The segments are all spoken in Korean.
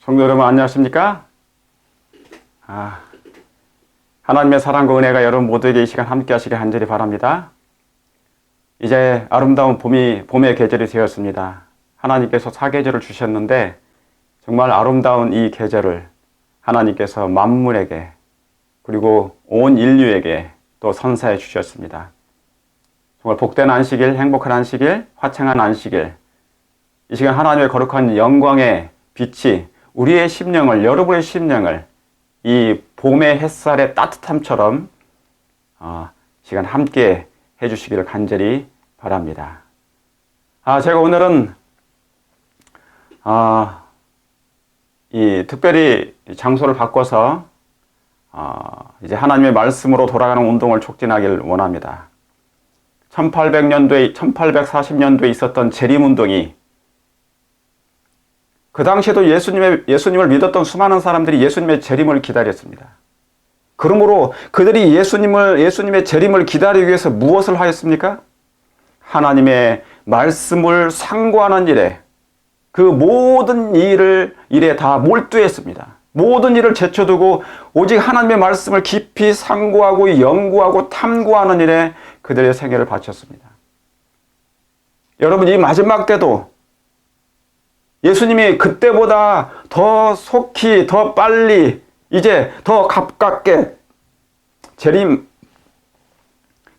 성도 여러분 안녕하십니까? 하나님의 사랑과 은혜가 여러분 모두에게 이 시간 함께 하시길 간절히 바랍니다. 이제 아름다운 봄의 계절이 되었습니다. 하나님께서 사계절을 주셨는데 정말 아름다운 이 계절을 하나님께서 만물에게 그리고 온 인류에게 또 선사해 주셨습니다. 정말 복된 안식일, 행복한 안식일, 화창한 안식일, 이 시간 하나님의 거룩한 영광의 빛이 우리의 심령을, 여러분의 심령을 이 봄의 햇살의 따뜻함처럼 시간 함께 해주시기를 간절히 바랍니다. 제가 오늘은 이 특별히 장소를 바꿔서 이제 하나님의 말씀으로 돌아가는 운동을 촉진하길 원합니다. 1840년도에 있었던 재림운동이 그 당시에도 예수님을 믿었던 수많은 사람들이 예수님의 재림을 기다렸습니다. 그러므로 그들이 예수님의 재림을 기다리기 위해서 무엇을 하였습니까? 하나님의 말씀을 상고하는 일에 그 모든 일에 다 몰두했습니다. 모든 일을 제쳐두고 오직 하나님의 말씀을 깊이 상고하고 연구하고 탐구하는 일에 그들의 생애를 바쳤습니다. 여러분, 이 마지막 때도 예수님이 그때보다 더 속히, 더 빨리, 이제 더 가깝게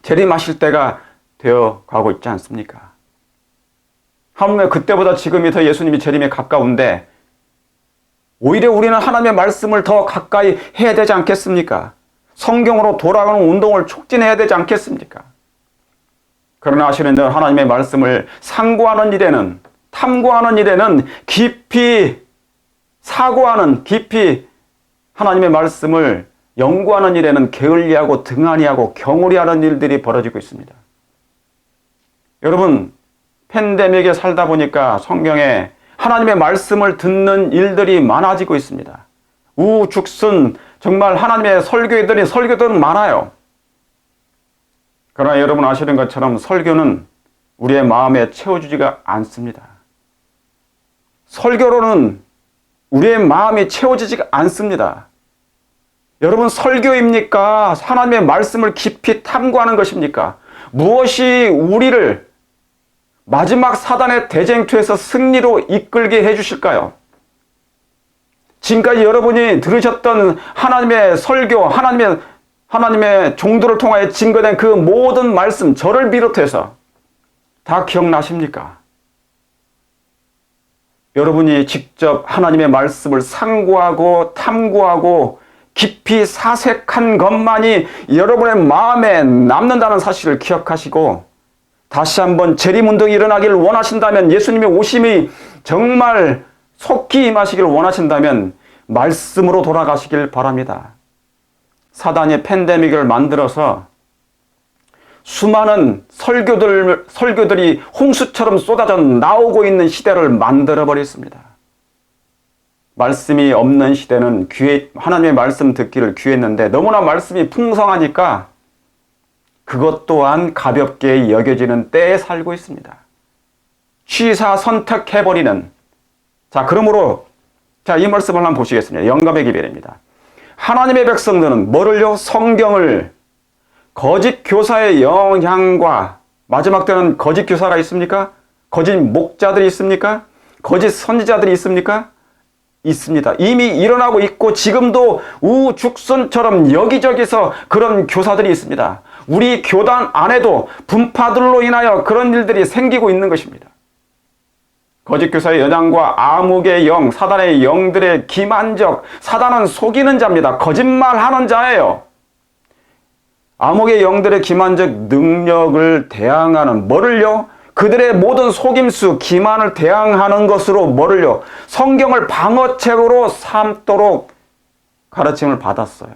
재림하실 때가 되어 가고 있지 않습니까? 하물며 그때보다 지금이 더 예수님이 재림에 가까운데 오히려 우리는 하나님의 말씀을 더 가까이 해야 되지 않겠습니까? 성경으로 돌아가는 운동을 촉진해야 되지 않겠습니까? 그러나 아시는 대로 하나님의 말씀을 상고하는 일에는, 탐구하는 일에는 깊이 사고하는, 깊이 하나님의 말씀을 연구하는 일에는 게을리하고 등한히하고 경홀히하는 일들이 벌어지고 있습니다. 여러분, 팬데믹에 살다 보니까 성경에 하나님의 말씀을 듣는 일들이 많아지고 있습니다. 우죽순 정말 하나님의 설교들은 많아요. 그러나 여러분 아시는 것처럼 설교는 우리의 마음에 채워주지가 않습니다. 설교로는 우리의 마음이 채워지지가 않습니다. 여러분, 설교입니까? 하나님의 말씀을 깊이 탐구하는 것입니까? 무엇이 우리를 마지막 사단의 대쟁투에서 승리로 이끌게 해주실까요? 지금까지 여러분이 들으셨던 하나님의 설교, 하나님의 종들을 통하여 증거된 그 모든 말씀, 저를 비롯해서 다 기억나십니까? 여러분이 직접 하나님의 말씀을 상고하고 탐구하고 깊이 사색한 것만이 여러분의 마음에 남는다는 사실을 기억하시고 다시 한번 재림운동이 일어나기를 원하신다면, 예수님의 오심이 정말 속히 임하시기를 원하신다면 말씀으로 돌아가시길 바랍니다. 사단이 팬데믹을 만들어서 수많은 설교들이 홍수처럼 쏟아져 나오고 있는 시대를 만들어버렸습니다. 말씀이 없는 시대는 하나님의 말씀 듣기를 귀했는데 너무나 말씀이 풍성하니까 그것 또한 가볍게 여겨지는 때에 살고 있습니다. 취사 선택해버리는. 그러므로 이 말씀을 한번 보시겠습니다. 영감의 기별입니다. 하나님의 백성들은 뭐를요? 성경을 거짓 교사의 영향과, 마지막 때는 거짓 교사가 있습니까? 거짓 목자들이 있습니까? 거짓 선지자들이 있습니까? 있습니다. 이미 일어나고 있고 지금도 우죽순처럼 여기저기서 그런 교사들이 있습니다. 우리 교단 안에도 분파들로 인하여 그런 일들이 생기고 있는 것입니다. 거짓 교사의 연양과 암흑의 영, 사단의 영들의 기만적, 사단은 속이는 자입니다. 거짓말하는 자예요. 암흑의 영들의 기만적 능력을 대항하는, 뭐를요? 그들의 모든 속임수, 기만을 대항하는 것으로 뭐를요? 성경을 방어책으로 삼도록 가르침을 받았어요.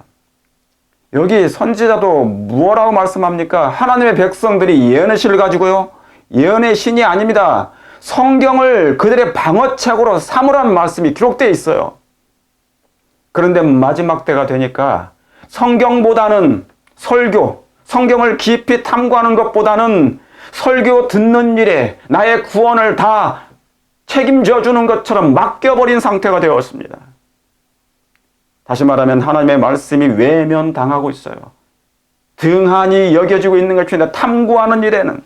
여기 선지자도 무엇라고 말씀합니까? 하나님의 백성들이 예언의 신을 가지고요. 예언의 신이 아닙니다. 성경을 그들의 방어책으로 삼으라는 말씀이 기록되어 있어요. 그런데 마지막 때가 되니까 성경보다는 성경을 깊이 탐구하는 것보다는 설교 듣는 일에 나의 구원을 다 책임져 주는 것처럼 맡겨버린 상태가 되었습니다. 다시 말하면 하나님의 말씀이 외면당하고 있어요. 등한히 여겨지고 있는 것입니다. 탐구하는 일에는.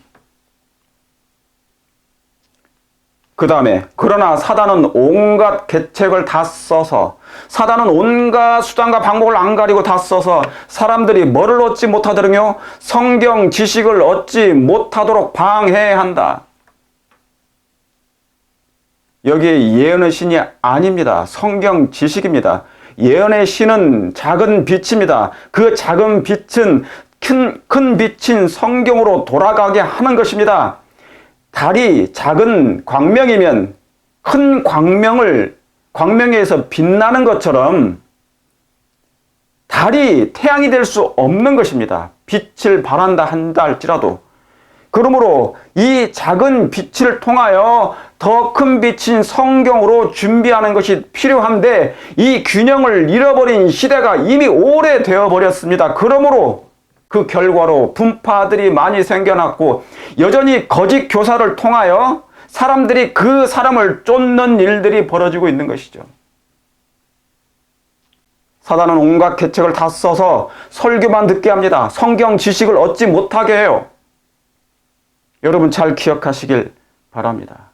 그 다음에 그러나 사단은 온갖 계책을 다 써서, 사단은 온갖 수단과 방법을 안 가리고 다 써서 사람들이 뭐를 얻지 못하도록요, 성경 지식을 얻지 못하도록 방해한다. 여기에 예언의 신이 아닙니다. 성경 지식입니다. 예언의 신은 작은 빛입니다. 그 작은 빛은 큰 빛인 성경으로 돌아가게 하는 것입니다. 달이 작은 광명이면 큰 광명에서 빛나는 것처럼 달이 태양이 될 수 없는 것입니다. 빛을 발한다 한다 할지라도. 그러므로 이 작은 빛을 통하여 더 큰 빛인 성경으로 준비하는 것이 필요한데, 이 균형을 잃어버린 시대가 이미 오래되어 버렸습니다. 그러므로 그 결과로 분파들이 많이 생겨났고, 여전히 거짓 교사를 통하여 사람들이 그 사람을 쫓는 일들이 벌어지고 있는 것이죠. 사단은 온갖 계책을 다 써서 설교만 듣게 합니다. 성경 지식을 얻지 못하게 해요. 여러분 잘 기억하시길 바랍니다.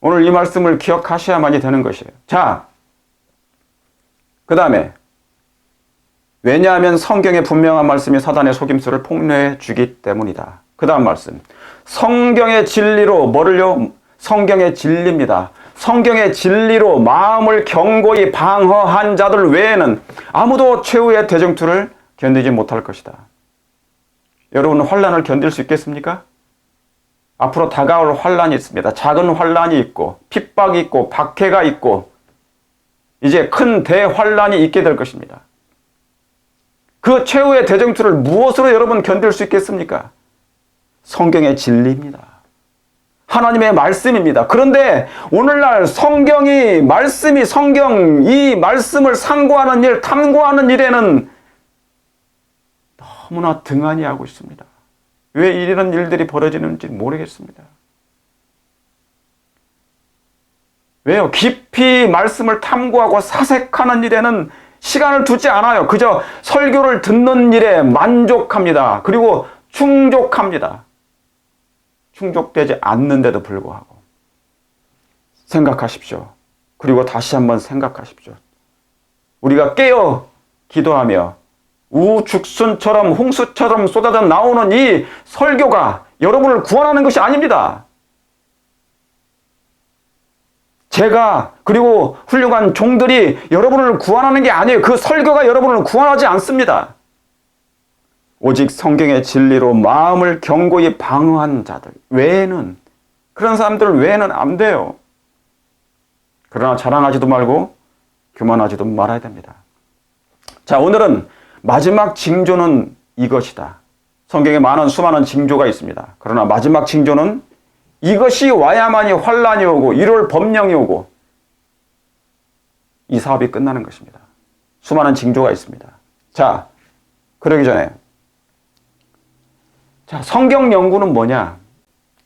오늘 이 말씀을 기억하셔야만이 되는 것이에요. 자, 그 다음에 왜냐하면 성경의 분명한 말씀이 사단의 속임수를 폭로해 주기 때문이다. 그 다음 말씀. 성경의 진리로 뭐를요? 성경의 진리입니다. 성경의 진리로 마음을 견고히 방어한 자들 외에는 아무도 최후의 대정투를 견디지 못할 것이다. 여러분은 환난을 견딜 수 있겠습니까? 앞으로 다가올 환난이 있습니다. 작은 환난이 있고 핍박이 있고 박해가 있고 이제 큰 대환난이 있게 될 것입니다. 그 최후의 대정투를 무엇으로 여러분 견딜 수 있겠습니까? 성경의 진리입니다. 하나님의 말씀입니다. 그런데 오늘날 성경, 이 말씀을 상고하는 일, 탐구하는 일에는 너무나 등한히 하고 있습니다. 왜 이런 일들이 벌어지는지 모르겠습니다. 왜요? 깊이 말씀을 탐구하고 사색하는 일에는 시간을 두지 않아요. 그저 설교를 듣는 일에 만족합니다. 그리고 충족합니다. 충족되지 않는데도 불구하고. 생각하십시오. 그리고 다시 한번 생각하십시오. 우리가 깨어 기도하며 우죽순처럼 홍수처럼 쏟아져 나오는 이 설교가 여러분을 구원하는 것이 아닙니다. 제가 그리고 훌륭한 종들이 여러분을 구원하는 게 아니에요. 그 설교가 여러분을 구원하지 않습니다. 오직 성경의 진리로 마음을 견고히 방어한 자들 외에는, 그런 사람들 외에는 안 돼요. 그러나 자랑하지도 말고 교만하지도 말아야 됩니다. 자, 오늘은 마지막 징조는 이것이다. 성경에 수많은 징조가 있습니다. 그러나 마지막 징조는 이것이 와야만이 환난이 오고 이룰 법령이 오고 이 사업이 끝나는 것입니다. 수많은 징조가 있습니다. 자, 그러기 전에 성경 연구는 뭐냐?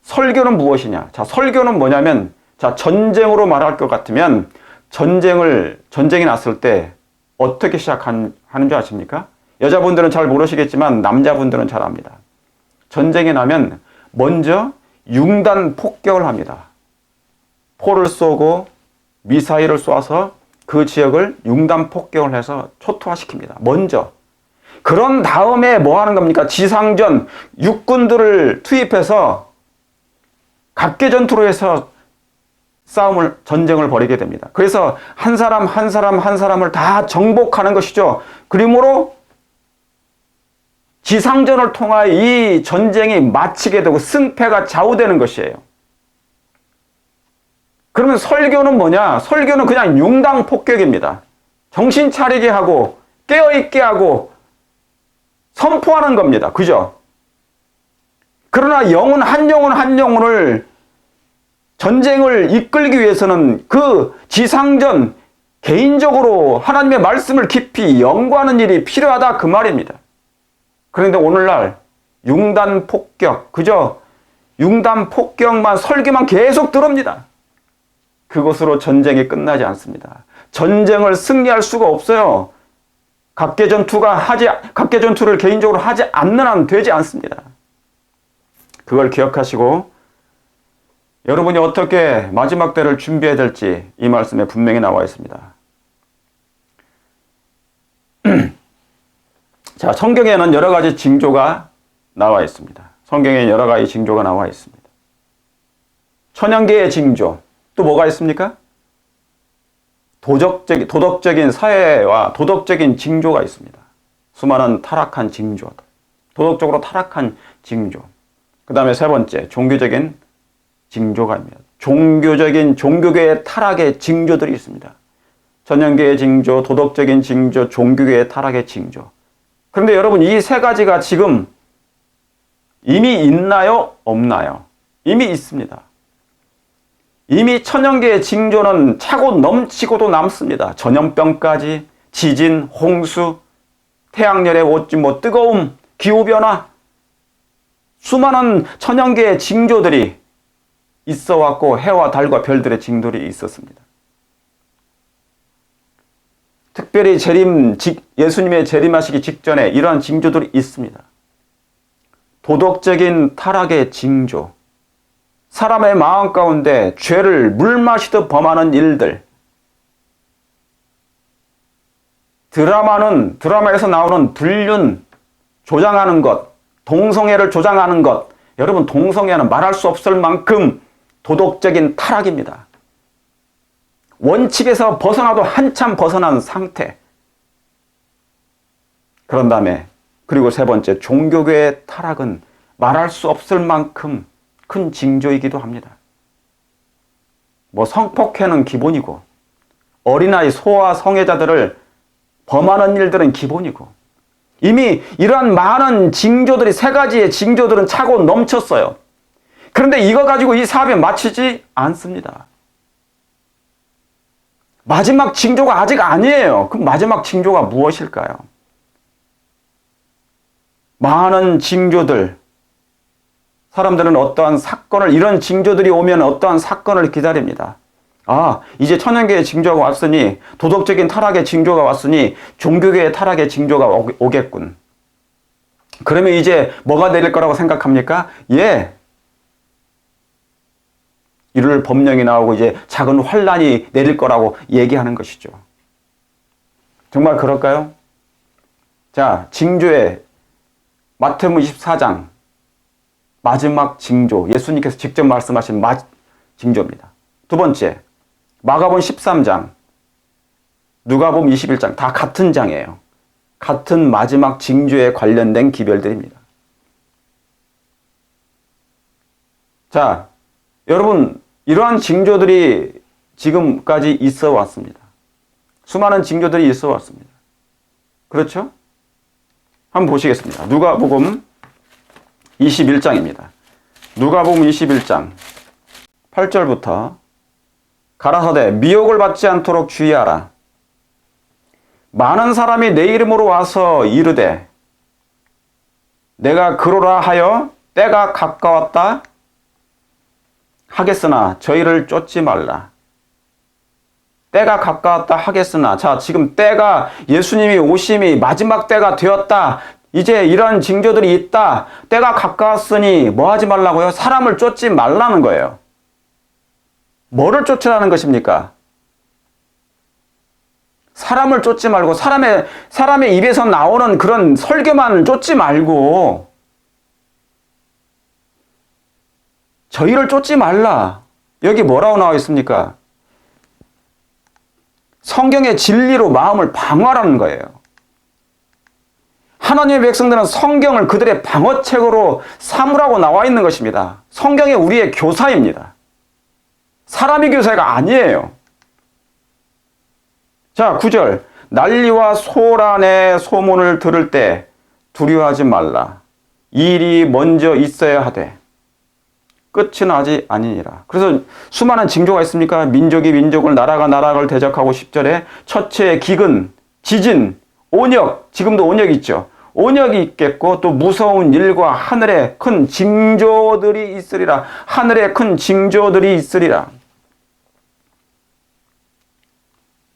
설교는 무엇이냐? 자, 설교는 뭐냐면, 전쟁으로 말할 것 같으면 전쟁이 났을 때 어떻게 시작하는 줄 아십니까? 여자분들은 잘 모르시겠지만 남자분들은 잘 압니다. 전쟁이 나면 먼저 융단 폭격을 합니다. 포를 쏘고 미사일을 쏘아서 그 지역을 융단 폭격을 해서 초토화시킵니다. 먼저. 그런 다음에 뭐 하는 겁니까? 지상전, 육군들을 투입해서 각계전투로 해서 전쟁을 벌이게 됩니다. 그래서 한 사람을 다 정복하는 것이죠. 그러므로 지상전을 통하여 이 전쟁이 마치게 되고 승패가 좌우되는 것이에요. 그러면 설교는 뭐냐? 설교는 그냥 융단 폭격입니다. 정신 차리게 하고 깨어있게 하고 선포하는 겁니다. 그죠? 그러나 한 영혼을 전쟁을 이끌기 위해서는 그 지상전 개인적으로 하나님의 말씀을 깊이 연구하는 일이 필요하다 그 말입니다. 그런데 오늘날 융단 폭격, 그저 융단, 폭격만, 설교만 계속 들읍니다. 그것으로 전쟁이 끝나지 않습니다. 전쟁을 승리할 수가 없어요. 각계 전투를 개인적으로 하지 않는 한 되지 않습니다. 그걸 기억하시고 여러분이 어떻게 마지막 때를 준비해야 될지 이 말씀에 분명히 나와 있습니다. 자, 성경에는 여러 가지 징조가 나와 있습니다. 성경에 여러 가지 징조가 나와 있습니다. 천연계의 징조, 또 뭐가 있습니까? 도덕적인 사회와 도덕적인 징조가 있습니다. 수많은 타락한 징조, 도덕적으로 타락한 징조. 그 다음에 세 번째, 종교적인 징조가 있습니다. 종교계의 타락의 징조들이 있습니다. 천연계의 징조, 도덕적인 징조, 종교계의 타락의 징조. 그런데 여러분, 이 세 가지가 지금 이미 있나요? 없나요? 이미 있습니다. 이미 천연계의 징조는 차고 넘치고도 남습니다. 전염병까지, 지진, 홍수, 태양열의 뜨거움, 기후변화, 수많은 천연계의 징조들이 있어 왔고 해와 달과 별들의 징조들이 있었습니다. 특별히 예수님의 재림하시기 직전에 이러한 징조들이 있습니다. 도덕적인 타락의 징조, 사람의 마음 가운데 죄를 물 마시듯 범하는 일들, 드라마에서 나오는 불륜 조장하는 것, 동성애를 조장하는 것, 여러분 동성애는 말할 수 없을 만큼 도덕적인 타락입니다. 원칙에서 벗어나도 한참 벗어난 상태. 그런 다음에 그리고 세 번째, 종교계의 타락은 말할 수 없을 만큼 큰 징조이기도 합니다. 성폭행은 기본이고 어린아이, 소아, 성애자들을 범하는 일들은 기본이고 이미 이러한 많은 징조들이, 세 가지의 징조들은 차고 넘쳤어요. 그런데 이거 가지고 이 사업에 마치지 않습니다. 마지막 징조가 아직 아니에요. 그럼 마지막 징조가 무엇일까요? 많은 징조들, 사람들은 어떠한 사건을, 이런 징조들이 오면 어떠한 사건을 기다립니다. 이제 천연계의 징조가 왔으니, 도덕적인 타락의 징조가 왔으니 종교계의 타락의 징조가 오겠군. 그러면 이제 뭐가 내릴 거라고 생각합니까? 이를 법령이 나오고 이제 작은 환란이 내릴 거라고 얘기하는 것이죠. 정말 그럴까요? 자, 징조의 마태복음 24장 마지막 징조, 예수님께서 직접 말씀하신 징조입니다. 두 번째, 마가복음 13장, 누가복음 21장, 다 같은 장이에요. 같은 마지막 징조에 관련된 기별들입니다. 자, 여러분, 이러한 징조들이 지금까지 있어 왔습니다. 수많은 징조들이 있어 왔습니다. 그렇죠? 한번 보시겠습니다. 누가복음 21장입니다. 누가복음 21장 8절부터 가라사대 미혹을 받지 않도록 주의하라. 많은 사람이 내 이름으로 와서 이르되 내가 그러라 하여 때가 가까웠다 하겠으나 저희를 쫓지 말라. 때가 가까웠다 하겠으나, 자, 지금 때가, 예수님이 오심이 마지막 때가 되었다. 이제 이런 징조들이 있다. 때가 가까웠으니 뭐 하지 말라고요? 사람을 쫓지 말라는 거예요. 뭐를 쫓으라는 것입니까? 사람을 쫓지 말고 사람의 입에서 나오는 그런 설교만 쫓지 말고 저희를 쫓지 말라. 여기 뭐라고 나와 있습니까? 성경의 진리로 마음을 방어하라는 거예요. 하나님의 백성들은 성경을 그들의 방어책으로 삼으라고 나와 있는 것입니다. 성경이 우리의 교사입니다. 사람의 교사가 아니에요. 자, 9절. 난리와 소란의 소문을 들을 때 두려워하지 말라. 이 일이 먼저 있어야 하되 끝은 아직 아니니라. 그래서 수많은 징조가 있습니까? 민족이 민족을, 나라가 나라를 대적하고 10절에 처체의 기근, 지진, 온역, 지금도 온역 있죠. 온역이 있겠고 또 무서운 일과 하늘에 큰 징조들이 있으리라. 하늘에 큰 징조들이 있으리라.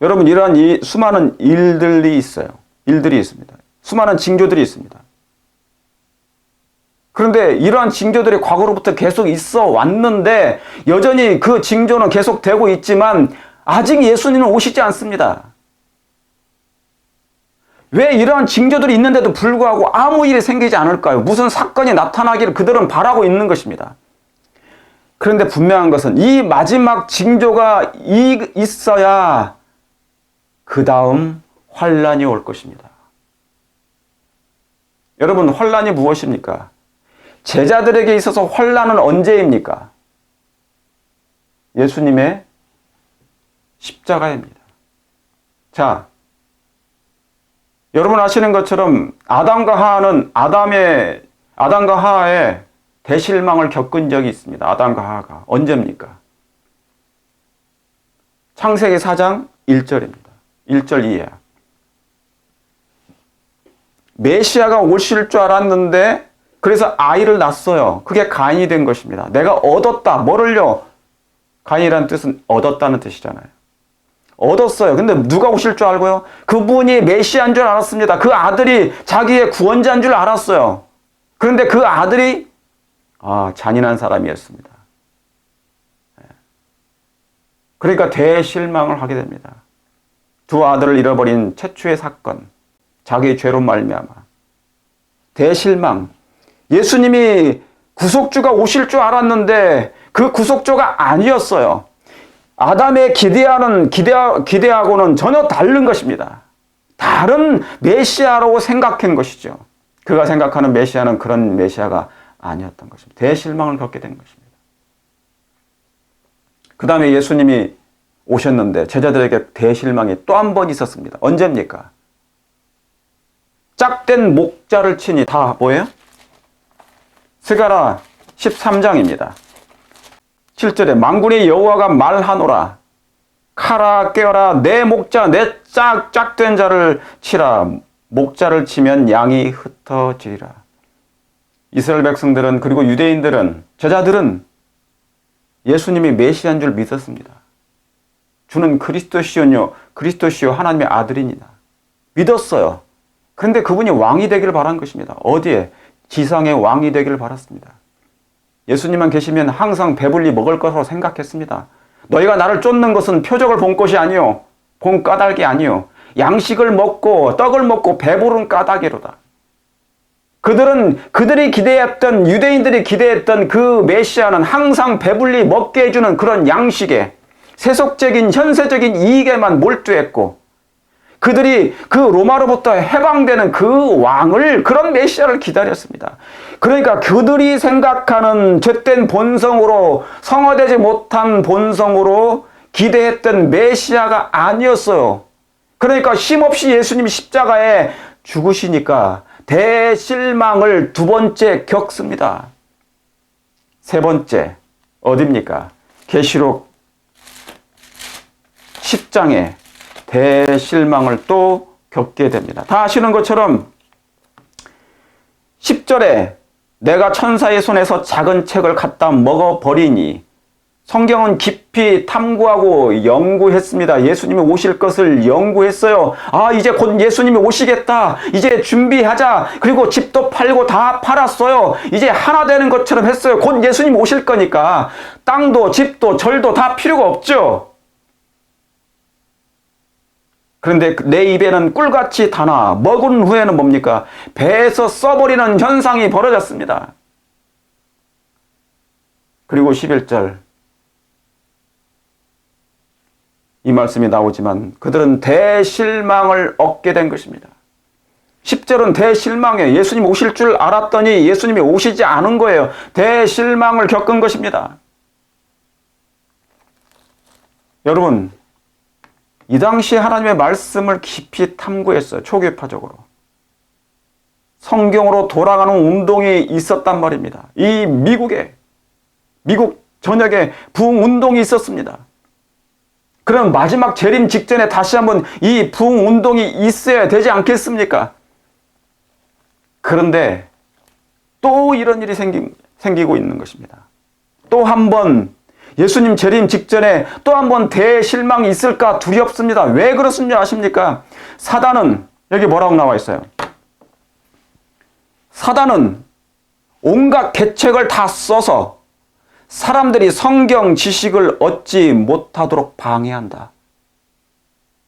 여러분, 이러한 수많은 일들이 있어요. 일들이 있습니다. 수많은 징조들이 있습니다. 그런데 이러한 징조들이 과거로부터 계속 있어 왔는데 여전히 그 징조는 계속되고 있지만 아직 예수님은 오시지 않습니다. 왜 이러한 징조들이 있는데도 불구하고 아무 일이 생기지 않을까요? 무슨 사건이 나타나기를 그들은 바라고 있는 것입니다. 그런데 분명한 것은 이 마지막 징조가 있어야 그 다음 환란이 올 것입니다. 여러분, 환란이 무엇입니까? 제자들에게 있어서 환란은 언제입니까? 예수님의 십자가입니다. 자, 여러분 아시는 것처럼 아담과 하하의 대실망을 겪은 적이 있습니다. 아담과 하하가. 언제입니까? 창세기 4장 1절입니다. 1절 이하야. 메시아가 오실 줄 알았는데 그래서 아이를 낳았어요. 그게 가인이 된 것입니다. 내가 얻었다. 뭐를요? 가인이라는 뜻은 얻었다는 뜻이잖아요. 얻었어요. 근데 누가 오실 줄 알고요? 그분이 메시아인 줄 알았습니다. 그 아들이 자기의 구원자인 줄 알았어요. 그런데 그 아들이 잔인한 사람이었습니다. 그러니까 대실망을 하게 됩니다. 두 아들을 잃어버린 최초의 사건, 자기의 죄로 말미암아 대실망. 예수님이 구속주가 오실 줄 알았는데 그 구속주가 아니었어요. 아담의 기대하고는 전혀 다른 것입니다. 다른 메시아라고 생각한 것이죠. 그가 생각하는 메시아는 그런 메시아가 아니었던 것입니다. 대실망을 겪게 된 것입니다. 그 다음에 예수님이 오셨는데 제자들에게 대실망이 또 한 번 있었습니다. 언제입니까? 짝된 목자를 치니 다 뭐예요? 스가랴 13장입니다. 7절에 만군의 여호와가 말하노라. 카라 깨어라. 내 목자 내 짝된 자를 치라. 목자를 치면 양이 흩어지리라. 이스라엘 백성들은 그리고 유대인들은 제자들은 예수님이 메시아인 줄 믿었습니다. 주는 그리스도시요 하나님의 아들이니라. 믿었어요. 그런데 그분이 왕이 되기를 바란 것입니다. 어디에? 지상의 왕이 되기를 바랐습니다. 예수님만 계시면 항상 배불리 먹을 것으로 생각했습니다. 너희가 나를 쫓는 것은 표적을 본 것이 아니요 본 까닭이 아니요 양식을 먹고 떡을 먹고 배부른 까닭이로다. 그들이 기대했던, 유대인들이 기대했던 그 메시아는 항상 배불리 먹게 해주는 그런 양식에 세속적인 현세적인 이익에만 몰두했고 그들이 그 로마로부터 해방되는 그 왕을, 그런 메시아를 기다렸습니다. 그러니까 그들이 생각하는 죗된 본성으로, 성화되지 못한 본성으로 기대했던 메시아가 아니었어요. 그러니까 쉼없이 예수님이 십자가에 죽으시니까 대실망을 두 번째 겪습니다. 세 번째 어디입니까? 계시록 10장에 대실망을 또 겪게 됩니다. 다 아시는 것처럼 10절에 내가 천사의 손에서 작은 책을 갖다 먹어버리니, 성경은 깊이 탐구하고 연구했습니다. 예수님이 오실 것을 연구했어요. 이제 곧 예수님이 오시겠다. 이제 준비하자. 그리고 집도 팔고 다 팔았어요. 이제 하나 되는 것처럼 했어요. 곧 예수님 오실 거니까 땅도 집도 절도 다 필요가 없죠. 그런데 내 입에는 꿀같이 다나 먹은 후에는 뭡니까? 배에서 써버리는 현상이 벌어졌습니다. 그리고 11절 이 말씀이 나오지만 그들은 대실망을 얻게 된 것입니다. 10절은 대실망이에요. 예수님 오실 줄 알았더니 예수님이 오시지 않은 거예요. 대실망을 겪은 것입니다. 여러분, 이 당시에 하나님의 말씀을 깊이 탐구했어요. 초교파적으로. 성경으로 돌아가는 운동이 있었단 말입니다. 이 미국 전역에 부흥운동이 있었습니다. 그럼 마지막 재림 직전에 다시 한번 이 부흥운동이 있어야 되지 않겠습니까? 그런데 또 이런 일이 생기고 있는 것입니다. 또 한 번 예수님 재림 직전에 또 한 번 대실망이 있을까 두렵습니다. 왜 그렇습니까? 아십니까? 사단은 여기 뭐라고 나와 있어요? 사단은 온갖 계책을 다 써서 사람들이 성경 지식을 얻지 못하도록 방해한다.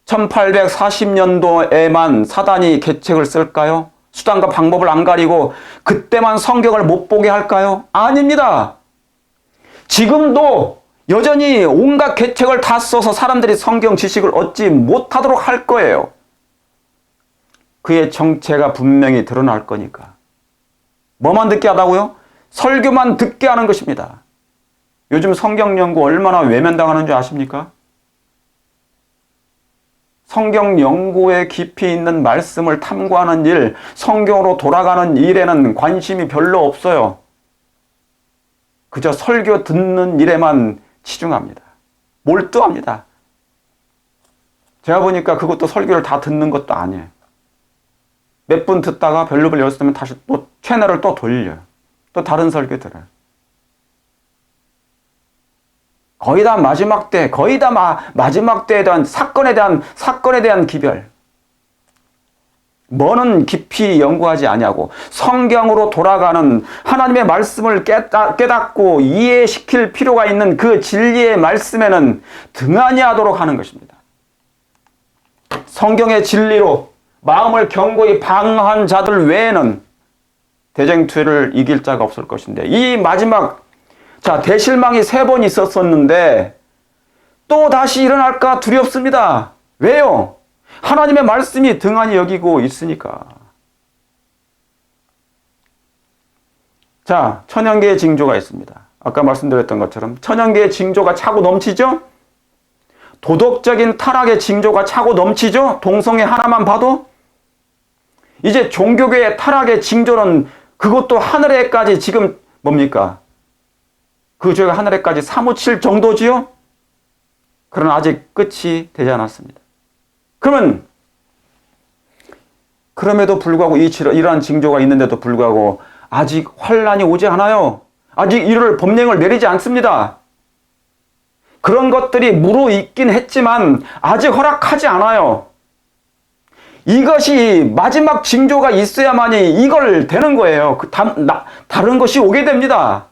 1840년도에만 사단이 계책을 쓸까요? 수단과 방법을 안 가리고 그때만 성경을 못 보게 할까요? 아닙니다. 지금도 여전히 온갖 계책을 다 써서 사람들이 성경 지식을 얻지 못하도록 할 거예요. 그의 정체가 분명히 드러날 거니까. 뭐만 듣게 하다고요? 설교만 듣게 하는 것입니다. 요즘 성경 연구 얼마나 외면당하는 줄 아십니까? 성경 연구에 깊이 있는 말씀을 탐구하는 일, 성경으로 돌아가는 일에는 관심이 별로 없어요. 그저 설교 듣는 일에만 치중합니다. 몰두합니다. 제가 보니까 그것도 설교를 다 듣는 것도 아니에요. 몇 분 듣다가 별로별 열었으면 다시 또 채널을 또 돌려요. 또 다른 설교 들어요. 거의 다 마지막 때, 거의 다 마지막 때에 대한 사건에 대한 기별. 뭐는 깊이 연구하지 아니하고 성경으로 돌아가는 하나님의 말씀을 깨닫고 이해시킬 필요가 있는 그 진리의 말씀에는 등한히 하도록 하는 것입니다. 성경의 진리로 마음을 견고히 방어한 자들 외에는 대쟁투를 이길 자가 없을 것인데, 이 마지막 대실망이 3번 있었었는데 또 다시 일어날까 두렵습니다. 왜요? 하나님의 말씀이 등한히 여기고 있으니까. 자, 천연계의 징조가 있습니다. 아까 말씀드렸던 것처럼 천연계의 징조가 차고 넘치죠? 도덕적인 타락의 징조가 차고 넘치죠? 동성애 하나만 봐도? 이제 종교계의 타락의 징조는 그것도 하늘에까지 지금 뭡니까? 그 죄가 하늘에까지 사무칠 정도지요? 그러나 아직 끝이 되지 않았습니다. 그러면 그럼에도 불구하고 이러한 징조가 있는데도 불구하고 아직 환란이 오지 않아요. 아직 이를 법령을 내리지 않습니다. 그런 것들이 무르익긴 했지만 아직 허락하지 않아요. 이것이 마지막 징조가 있어야만이 이걸 되는 거예요. 다른 것이 오게 됩니다.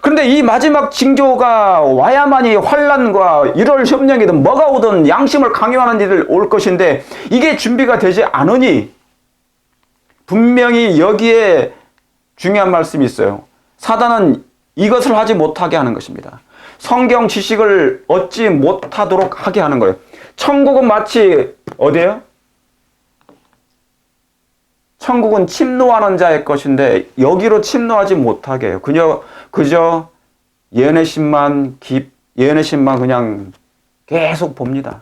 그런데 이 마지막 징조가 와야만이 환란과 1월 협령이든 뭐가 오든 양심을 강요하는 일을 올 것인데 이게 준비가 되지 않으니 분명히 여기에 중요한 말씀이 있어요. 사단은 이것을 하지 못하게 하는 것입니다. 성경 지식을 얻지 못하도록 하게 하는 거예요. 천국은 마치 어디예요? 천국은 침노하는 자의 것인데 여기로 침노하지 못하게 해요. 그저 예언의 신만 그냥 계속 봅니다.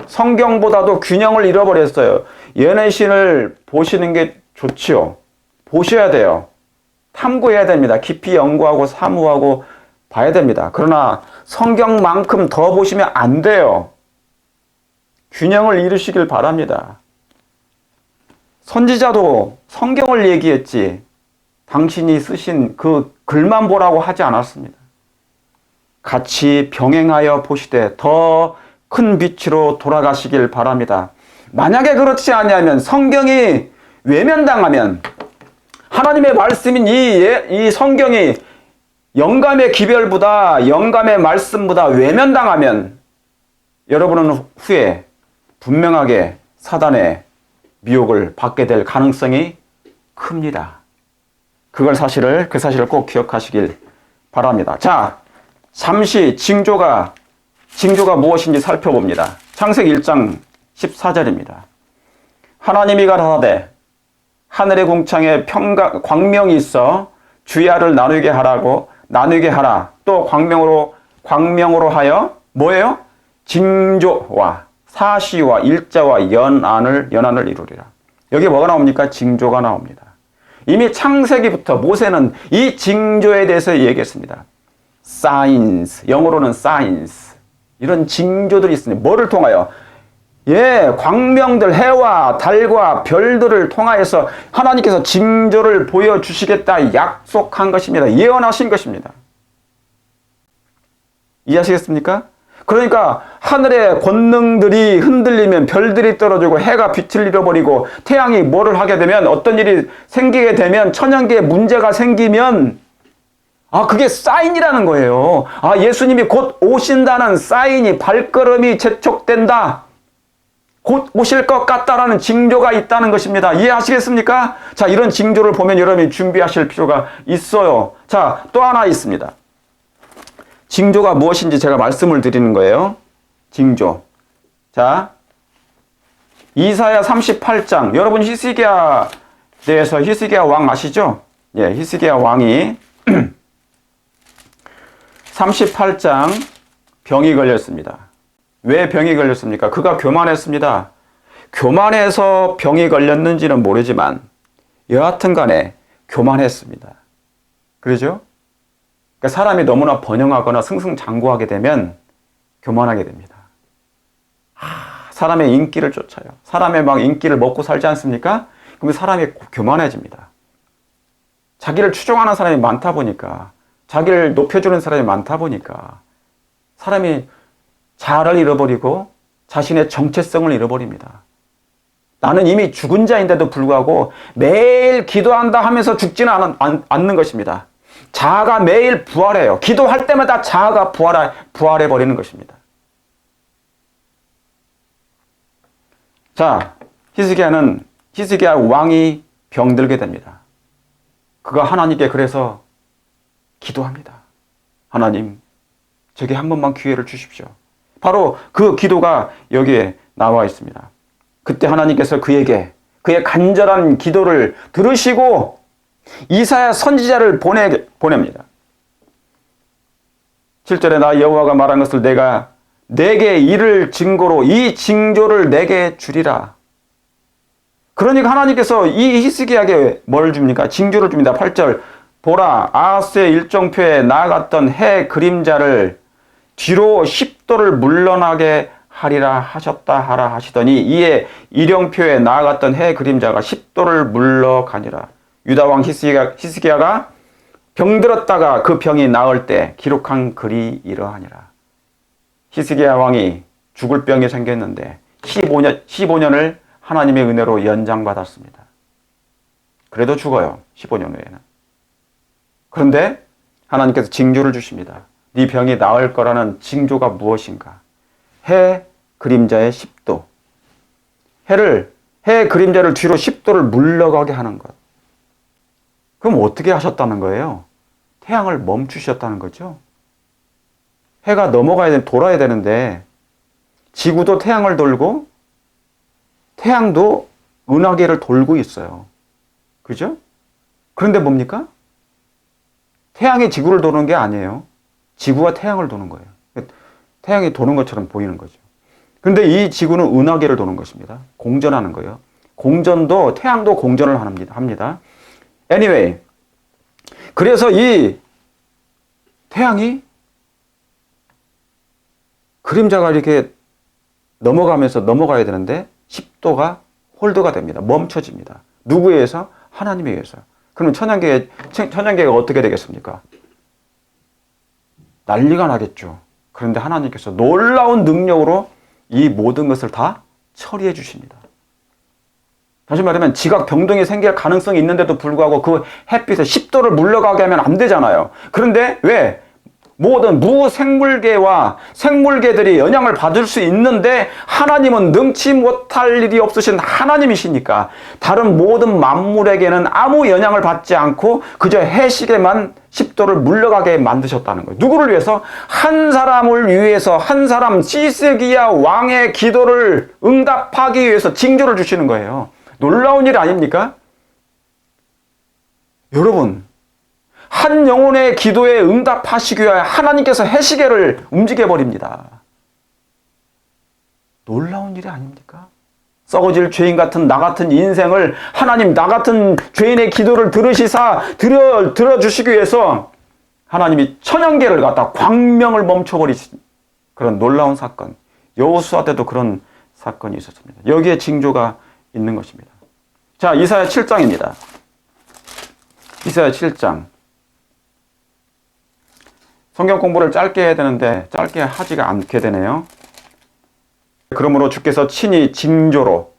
성경보다도 균형을 잃어버렸어요. 예언의 신을 보시는 게 좋지요. 보셔야 돼요. 탐구해야 됩니다. 깊이 연구하고 사무하고 봐야 됩니다. 그러나 성경만큼 더 보시면 안 돼요. 균형을 이루시길 바랍니다. 선지자도 성경을 얘기했지 당신이 쓰신 그 글만 보라고 하지 않았습니다. 같이 병행하여 보시되 더 큰 빛으로 돌아가시길 바랍니다. 만약에 그렇지 않으면 성경이 외면당하면 하나님의 말씀인 이 성경이 영감의 기별보다 영감의 말씀보다 외면당하면 여러분은 후에 분명하게 사단의 미혹을 받게 될 가능성이 큽니다. 그 사실을 꼭 기억하시길 바랍니다. 자, 잠시 징조가 무엇인지 살펴봅니다. 창세기 1장 14절입니다. 하나님이 가라사대 하늘의 궁창에 광명이 있어 주야를 나누게 하라. 또 광명으로 하여 뭐예요? 징조와 사시와 일자와 연한을 이루리라. 여기 뭐가 나옵니까? 징조가 나옵니다. 이미 창세기부터 모세는 이 징조에 대해서 얘기했습니다. 사인스, 영어로는 사인스. 이런 징조들이 있습니다. 뭐를 통하여? 광명들, 해와 달과 별들을 통하여서 하나님께서 징조를 보여주시겠다 약속한 것입니다. 예언하신 것입니다. 이해하시겠습니까? 그러니까 하늘의 권능들이 흔들리면 별들이 떨어지고 해가 빛을 잃어버리고 태양이 뭐를 하게 되면 어떤 일이 생기게 되면 천연계에 문제가 생기면 그게 사인이라는 거예요. 예수님이 곧 오신다는 사인이 발걸음이 재촉된다. 곧 오실 것 같다라는 징조가 있다는 것입니다. 이해하시겠습니까? 자, 이런 징조를 보면 여러분이 준비하실 필요가 있어요. 자, 또 하나 있습니다. 징조가 무엇인지 제가 말씀을 드리는 거예요. 징조. 자, 이사야 38장. 여러분 히스기야 대해서 히스기야 왕 아시죠? 히스기야 왕이 38장 병이 걸렸습니다. 왜 병이 걸렸습니까? 그가 교만했습니다. 교만해서 병이 걸렸는지는 모르지만 여하튼 간에 교만했습니다. 그러죠? 그러니까 사람이 너무나 번영하거나 승승장구하게 되면 교만하게 됩니다. 사람의 인기를 쫓아요. 사람의 막 인기를 먹고 살지 않습니까? 그러면 사람이 교만해집니다. 자기를 추종하는 사람이 많다 보니까, 자기를 높여주는 사람이 많다 보니까 사람이 자아를 잃어버리고 자신의 정체성을 잃어버립니다. 나는 이미 죽은 자인데도 불구하고 매일 기도한다 하면서 죽지는 않는 것입니다. 자아가 매일 부활해요. 기도할 때마다 자아가 부활해버리는 것입니다. 자, 히스기야 왕이 병들게 됩니다. 그가 하나님께 그래서 기도합니다. 하나님, 저게 한 번만 기회를 주십시오. 바로 그 기도가 여기에 나와 있습니다. 그때 하나님께서 그에게 그의 간절한 기도를 들으시고 이사야 선지자를 보냅니다. 7절에 나 여호와가 말한 것을 내가 내게 이를 증거로 이 징조를 내게 주리라. 그러니까 하나님께서 이 히스기야에게 뭘 줍니까? 징조를 줍니다. 8절 보라 아하스의 일정표에 나아갔던 해 그림자를 뒤로 10도를 물러나게 하리라 하셨다 하라 하시더니 이에 일령표에 나아갔던 해 그림자가 10도를 물러가니라. 유다왕 히스기야가 병들었다가 그 병이 나을 때 기록한 글이 이러하니라. 히스기야 왕이 죽을 병이 생겼는데 15년을 하나님의 은혜로 연장받았습니다. 그래도 죽어요. 15년 후에는. 그런데 하나님께서 징조를 주십니다. 네 병이 나을 거라는 징조가 무엇인가? 해 그림자의 10도. 해 그림자를 뒤로 10도를 물러가게 하는 것. 그럼 어떻게 하셨다는 거예요? 태양을 멈추셨다는 거죠. 해가 돌아야 되는데 지구도 태양을 돌고 태양도 은하계를 돌고 있어요. 그죠? 그런데 뭡니까? 태양이 지구를 도는 게 아니에요. 지구가 태양을 도는 거예요. 태양이 도는 것처럼 보이는 거죠. 그런데 이 지구는 은하계를 도는 것입니다. 공전하는 거예요. 공전도 태양도 공전을 합니다. Anyway, 그래서 이 태양이 그림자가 이렇게 넘어가야 되는데 10도가 홀드가 됩니다. 멈춰집니다. 누구에 의해서? 하나님에 의해서. 그러면 천연계가 어떻게 되겠습니까? 난리가 나겠죠. 그런데 하나님께서 놀라운 능력으로 이 모든 것을 다 처리해 주십니다. 다시 말하면 지각 병동이 생길 가능성이 있는데도 불구하고 그 햇빛에 10도를 물러가게 하면 안 되잖아요. 그런데 왜? 모든 무생물계와 생물계들이 영향을 받을 수 있는데 하나님은 능치 못할 일이 없으신 하나님이시니까 다른 모든 만물에게는 아무 영향을 받지 않고 그저 해식에만 10도를 물러가게 만드셨다는 거예요. 누구를 위해서? 한 사람을 위해서, 한 사람 히스기야 왕의 기도를 응답하기 위해서 징조를 주시는 거예요. 놀라운 일 아닙니까? 여러분, 한 영혼의 기도에 응답하시기 위하여 하나님께서 해시계를 움직여버립니다. 놀라운 일이 아닙니까? 썩어질 죄인 같은 나 같은 인생을 하나님 나 같은 죄인의 기도를 들어주시기 위해서 하나님이 천연계를 갖다 광명을 멈춰버리신 그런 놀라운 사건. 여호수아 때도 그런 사건이 있었습니다. 여기에 징조가 있는 것입니다. 자, 이사야 7장입니다. 이사야 7장. 성경 공부를 짧게 해야 되는데 짧게 하지가 않게 되네요. 그러므로 주께서 친히 징조로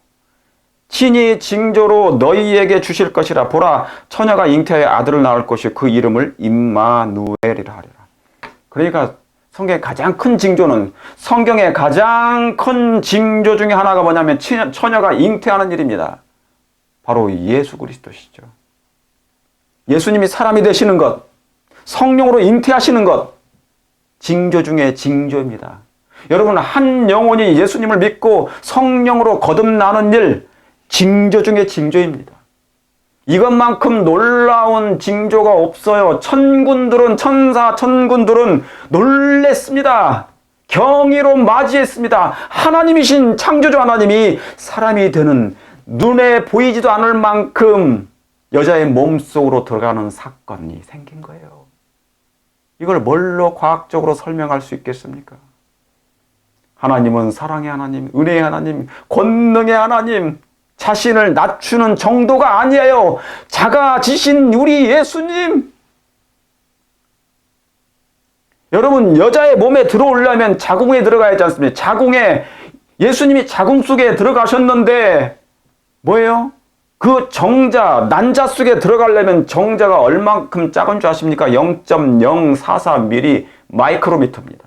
너희에게 주실 것이라. 보라, 처녀가 잉태하여 아들을 낳을 것이요 그 이름을 임마누엘이라 하리라. 그러니까 성경의 가장 큰 징조는, 성경의 가장 큰 징조 중에 하나가 뭐냐면 처녀가 잉태하는 일입니다. 바로 예수 그리스도시죠. 예수님이 사람이 되시는 것, 성령으로 잉태하시는 것, 징조 중에 징조입니다. 여러분, 한 영혼이 예수님을 믿고 성령으로 거듭나는 일, 징조 중에 징조입니다. 이것만큼 놀라운 징조가 없어요. 천군들은 놀랬습니다. 경이로 맞이했습니다. 하나님이신 창조주 하나님이 사람이 되는, 눈에 보이지도 않을 만큼 여자의 몸속으로 들어가는 사건이 생긴 거예요. 이걸 뭘로 과학적으로 설명할 수 있겠습니까? 하나님은 사랑의 하나님, 은혜의 하나님, 권능의 하나님, 자신을 낮추는 정도가 아니에요. 작아지신 우리 예수님. 여러분, 여자의 몸에 들어오려면 자궁에 들어가야 하지 않습니까? 자궁에, 예수님이 자궁 속에 들어가셨는데 뭐예요? 그 정자, 난자 속에 들어가려면 정자가 얼만큼 작은 줄 아십니까? 0.044mm 마이크로미터입니다.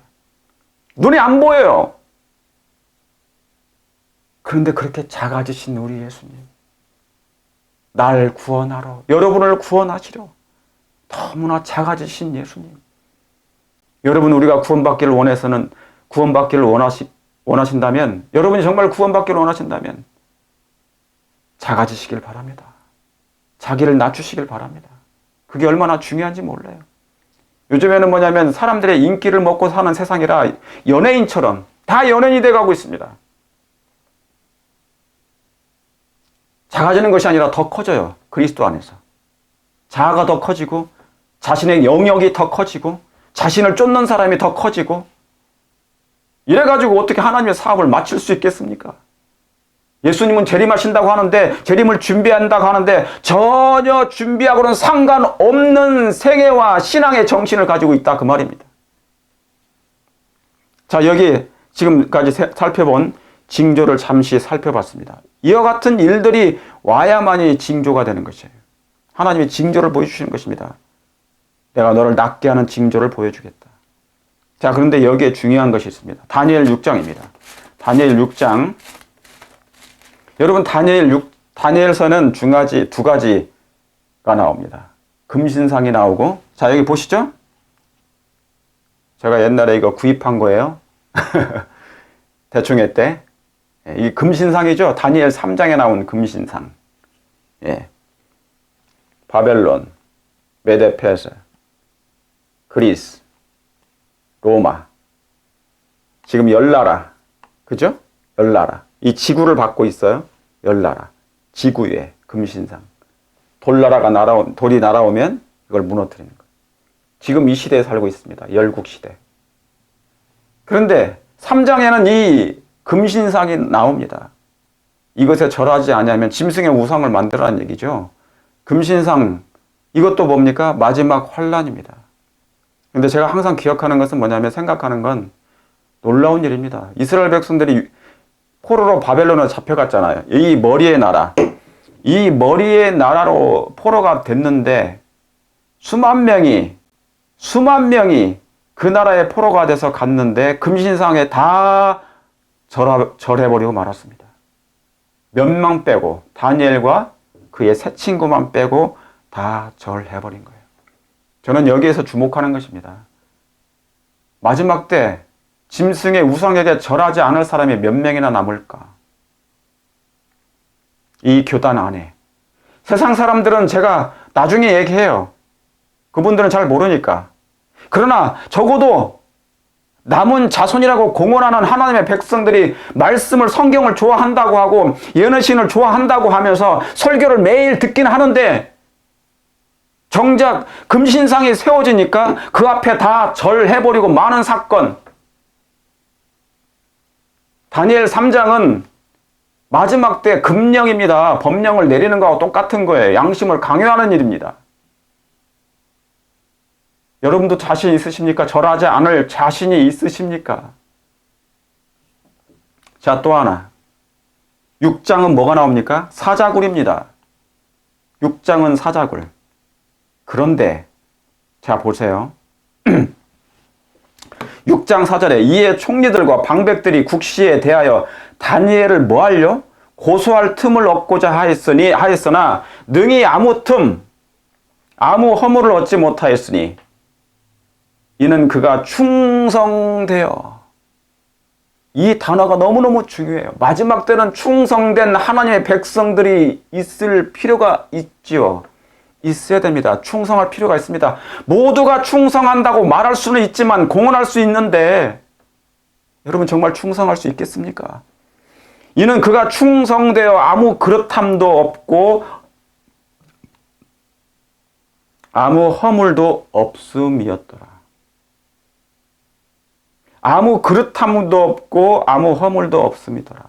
눈에 안 보여요. 그런데 그렇게 작아지신 우리 예수님, 날 구원하러, 여러분을 구원하시려 너무나 작아지신 예수님. 여러분, 우리가 구원받기를 원하신다면, 여러분이 정말 구원받기를 원하신다면 작아지시길 바랍니다. 자기를 낮추시길 바랍니다. 그게 얼마나 중요한지 몰라요. 요즘에는 뭐냐면 사람들의 인기를 먹고 사는 세상이라 연예인처럼 다 연예인이 돼가고 있습니다. 작아지는 것이 아니라 더 커져요. 그리스도 안에서. 자아가 더 커지고, 자신의 영역이 더 커지고, 자신을 쫓는 사람이 더 커지고, 이래가지고 어떻게 하나님의 사업을 마칠 수 있겠습니까? 예수님은 재림하신다고 하는데, 재림을 준비한다고 하는데 전혀 준비하고는 상관없는 생애와 신앙의 정신을 가지고 있다, 그 말입니다. 자, 여기 지금까지 살펴본 징조를 잠시 살펴봤습니다. 이와 같은 일들이 와야만이 징조가 되는 것이에요. 하나님이 징조를 보여주시는 것입니다. 내가 너를 낫게 하는 징조를 보여주겠다. 자, 그런데 여기에 중요한 것이 있습니다. 다니엘 6장입니다. 다니엘 6장. 여러분, 다니엘서는 두 가지가 나옵니다. 금신상이 나오고, 자, 여기 보시죠? 제가 옛날에 이거 구입한 거예요. 대충 때. 이 금신상이죠. 다니엘 3장에 나온 금신상. 예. 바벨론, 메데페르사, 그리스, 로마. 지금 10나라. 그죠? 10나라. 이 지구를 받고 있어요. 10나라. 지구에 금신상. 돌이 날아오면 이걸 무너뜨리는 거예요. 지금 이 시대에 살고 있습니다. 열국 시대. 그런데 3장에는 이 금신상이 나옵니다. 이것에 절하지 아니하면 짐승의 우상을 만들라는 얘기죠. 금신상, 이것도 뭡니까? 마지막 환란입니다. 근데 제가 항상 기억하는 것은 뭐냐면, 생각하는 건 놀라운 일입니다. 이스라엘 백성들이 포로로 바벨론으로 잡혀갔잖아요. 이 머리의 나라. 이 머리의 나라로 포로가 됐는데 수만 명이 그 나라의 포로가 돼서 갔는데 금신상에 다 절해버리고 말았습니다. 몇 명 빼고, 다니엘과 그의 세 친구만 빼고 다 절해버린 거예요. 저는 여기에서 주목하는 것입니다. 마지막 때 짐승의 우상에게 절하지 않을 사람이 몇 명이나 남을까? 이 교단 안에. 세상 사람들은 제가 나중에 얘기해요. 그분들은 잘 모르니까. 그러나 적어도 남은 자손이라고 공언하는 하나님의 백성들이 말씀을, 성경을 좋아한다고 하고 예언의 신을 좋아한다고 하면서 설교를 매일 듣긴 하는데, 정작 금신상이 세워지니까 그 앞에 다 절해버리고 많은 사건. 다니엘 3장은 마지막 때 금령입니다. 법령을 내리는 거하고 똑같은 거예요. 양심을 강요하는 일입니다. 여러분도 자신 있으십니까? 절하지 않을 자신이 있으십니까? 자, 또 하나. 6장은 뭐가 나옵니까? 사자굴입니다. 6장은 사자굴. 그런데 자 보세요. 6장 4절에 이에 총리들과 방백들이 국시에 대하여 다니엘을 뭐하려? 고소할 틈을 얻고자 하였으나 능히 아무 틈, 아무 허물을 얻지 못하였으니 이는 그가 충성되어. 이 단어가 너무너무 중요해요. 마지막 때는 충성된 하나님의 백성들이 있을 필요가 있지요. 있어야 됩니다. 충성할 필요가 있습니다. 모두가 충성한다고 말할 수는 있지만 공언할 수 있는데 여러분 정말 충성할 수 있겠습니까? 이는 그가 충성되어 아무 그릇함도 없고 아무 허물도 없음이었더라. 아무 그릇함도 없고 아무 허물도 없음이더라.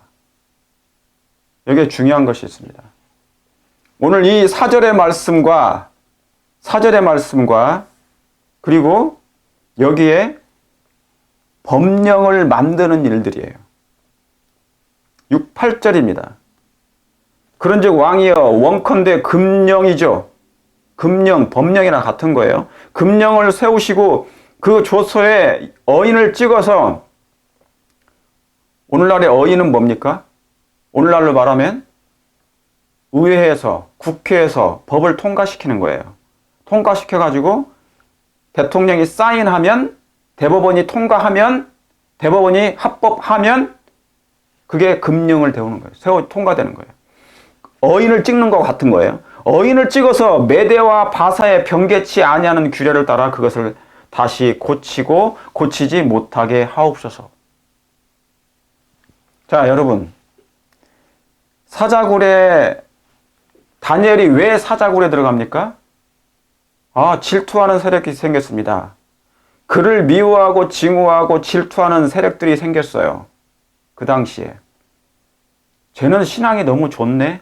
여기에 중요한 것이 있습니다. 오늘 이 4절의 말씀과 그리고 여기에 법령을 만드는 일들이에요. 6, 8절입니다. 그런즉 왕이여 원컨대 금령이죠. 금령, 법령이랑 같은 거예요. 금령을 세우시고 그 조서에 어인을 찍어서 오늘날의 어인은 뭡니까? 오늘날로 말하면 의회에서 국회에서 법을 통과시키는 거예요. 통과시켜가지고 대통령이 사인하면 대법원이 통과하면 대법원이 합법하면 그게 금령을 세우는 거예요. 통과되는 거예요. 어인을 찍는 것 같은 거예요. 어인을 찍어서 메대와 바사에 변개치 아니하는 규례를 따라 그것을 다시 고치고 고치지 못하게 하옵소서. 자, 여러분. 사자굴에 다니엘이 왜 사자굴에 들어갑니까? 질투하는 세력이 생겼습니다. 그를 미워하고 증오하고 질투하는 세력들이 생겼어요. 그 당시에. 쟤는 신앙이 너무 좋네.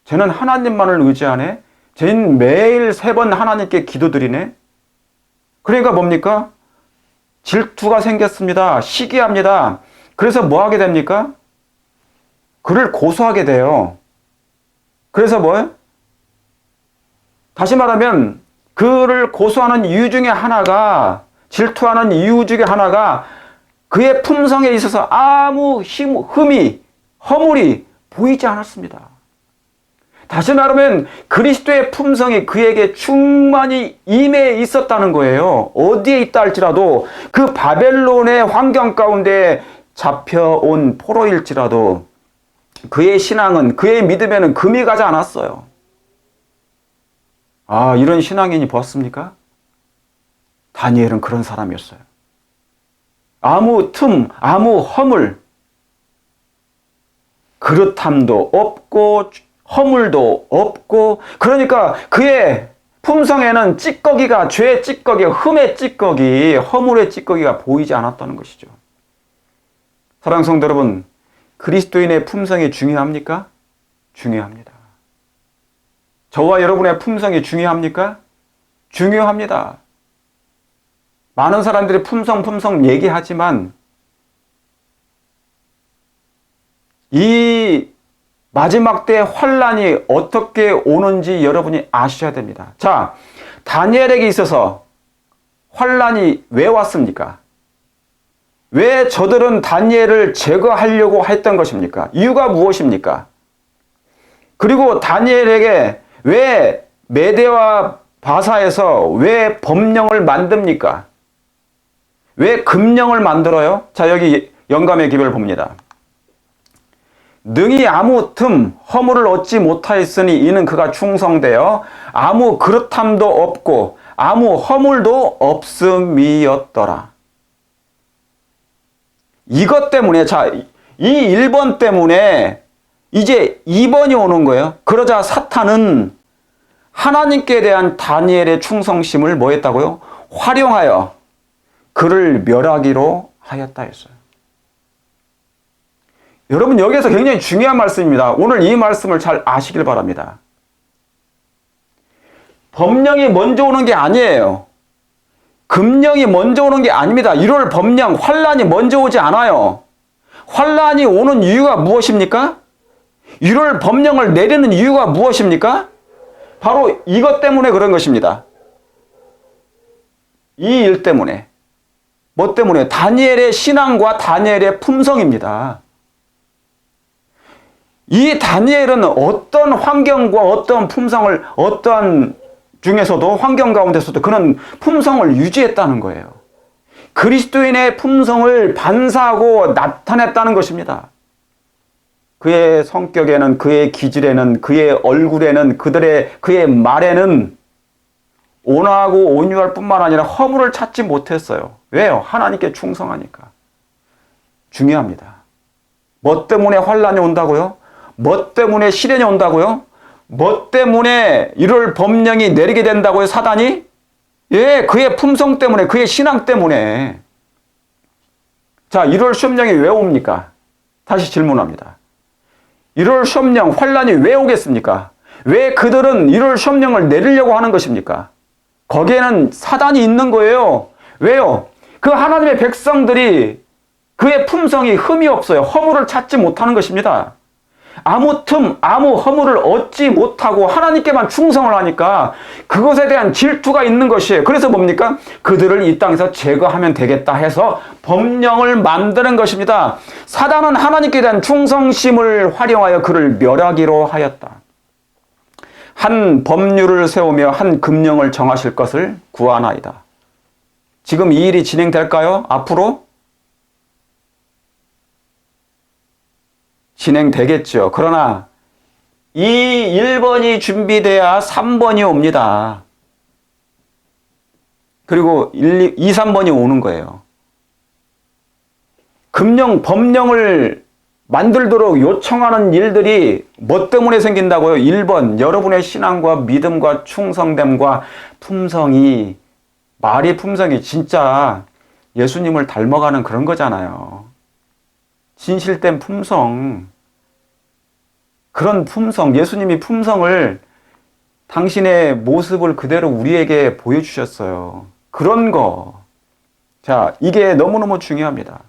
쟤는 하나님만을 의지하네. 쟤는 매일 3번 하나님께 기도드리네. 그러니까 뭡니까? 질투가 생겼습니다. 시기합니다. 그래서 뭐 하게 됩니까? 그를 고소하게 돼요. 그래서 뭐예요? 다시 말하면 그를 고소하는 이유 중에 하나가, 질투하는 이유 중에 하나가 그의 품성에 있어서 아무 흠이, 허물이 보이지 않았습니다. 다시 말하면 그리스도의 품성이 그에게 충만히 임해 있었다는 거예요. 어디에 있다 할지라도 그 바벨론의 환경 가운데 잡혀온 포로일지라도 그의 신앙은, 그의 믿음에는 금이 가지 않았어요. 이런 신앙인이 보았습니까? 다니엘은 그런 사람이었어요. 아무 틈, 아무 허물, 그릇함도 없고 허물도 없고, 그러니까 그의 품성에는 찌꺼기가, 죄의 찌꺼기, 흠의 찌꺼기, 허물의 찌꺼기가 보이지 않았다는 것이죠. 사랑하는 성도 여러분, 그리스도인의 품성이 중요합니까? 중요합니다. 저와 여러분의 품성이 중요합니까? 중요합니다. 많은 사람들이 품성 얘기하지만 이 마지막 때 환란이 어떻게 오는지 여러분이 아셔야 됩니다. 자, 다니엘에게 있어서 환란이 왜 왔습니까? 왜 저들은 다니엘을 제거하려고 했던 것입니까? 이유가 무엇입니까? 그리고 다니엘에게 왜 메대와 바사에서 왜 법령을 만듭니까? 왜 금령을 만들어요? 자, 여기 영감의 기별을 봅니다. 능히 아무 틈, 허물을 얻지 못하였으니 이는 그가 충성되어 아무 그릇함도 없고 아무 허물도 없음이었더라. 이것 때문에, 자, 이 1번 때문에 이제 2번이 오는 거예요. 그러자 사탄은 하나님께 대한 다니엘의 충성심을 뭐 했다고요? 활용하여 그를 멸하기로 하였다 했어요. 여러분 여기에서 굉장히 중요한 말씀입니다. 오늘 이 말씀을 잘 아시길 바랍니다. 법령이 먼저 오는 게 아니에요. 금령이 먼저 오는 게 아닙니다. 1월 법령, 환란이 먼저 오지 않아요. 환란이 오는 이유가 무엇입니까? 1월 법령을 내리는 이유가 무엇입니까? 바로 이것 때문에 그런 것입니다. 이 일 때문에. 뭐 때문에? 다니엘의 신앙과 다니엘의 품성입니다. 이 다니엘은 어떤 환경과 어떤 품성을, 어떤 중에서도 환경 가운데서도 그런 품성을 유지했다는 거예요. 그리스도인의 품성을 반사하고 나타냈다는 것입니다. 그의 성격에는, 그의 기질에는, 그의 얼굴에는, 그의 말에는 온화하고 온유할 뿐만 아니라 허물을 찾지 못했어요. 왜요? 하나님께 충성하니까. 중요합니다. 뭐 때문에 환란이 온다고요? 뭐 때문에 시련이 온다고요? 뭐 때문에 1월 법령이 내리게 된다고요, 사단이? 예, 그의 품성 때문에, 그의 신앙 때문에. 자, 1월 시험령이 왜 옵니까? 다시 질문합니다. 1월 시험령, 환란이 왜 오겠습니까? 왜 그들은 1월 시험령을 내리려고 하는 것입니까? 거기에는 사단이 있는 거예요. 왜요? 그 하나님의 백성들이 그의 품성이 흠이 없어요. 허물을 찾지 못하는 것입니다. 아무 틈, 아무 허물을 얻지 못하고 하나님께만 충성을 하니까 그것에 대한 질투가 있는 것이에요. 그래서 뭡니까? 그들을 이 땅에서 제거하면 되겠다 해서 법령을 만드는 것입니다. 사단은 하나님께 대한 충성심을 활용하여 그를 멸하기로 하였다. 한 법률을 세우며 한 금령을 정하실 것을 구하나이다. 지금 이 일이 진행될까요? 앞으로? 진행되겠죠. 그러나 이 1번이 준비돼야 3번이 옵니다. 그리고 2, 3번이 오는 거예요. 금령, 법령을 만들도록 요청하는 일들이 뭐 때문에 생긴다고요? 1번, 여러분의 신앙과 믿음과 충성됨과 품성이, 말이 품성이 진짜 예수님을 닮아가는 그런 거잖아요. 진실된 품성, 그런 품성, 예수님이 품성을 당신의 모습을 그대로 우리에게 보여주셨어요. 그런 거. 자, 이게 너무너무 중요합니다.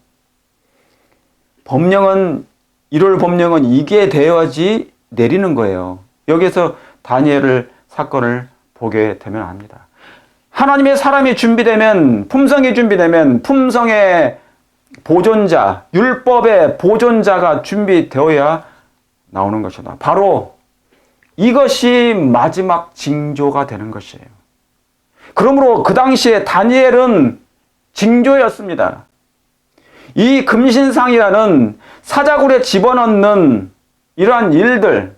법령은, 1월 법령은 이게 되어야지 내리는 거예요. 여기서 다니엘을 사건을 보게 되면 압니다. 하나님의 사람이 준비되면, 품성이 준비되면 품성의 보존자, 율법의 보존자가 준비되어야 나오는 것이다. 바로 이것이 마지막 징조가 되는 것이에요. 그러므로 그 당시에 다니엘은 징조였습니다. 이 금신상이라는 사자굴에 집어넣는 이러한 일들,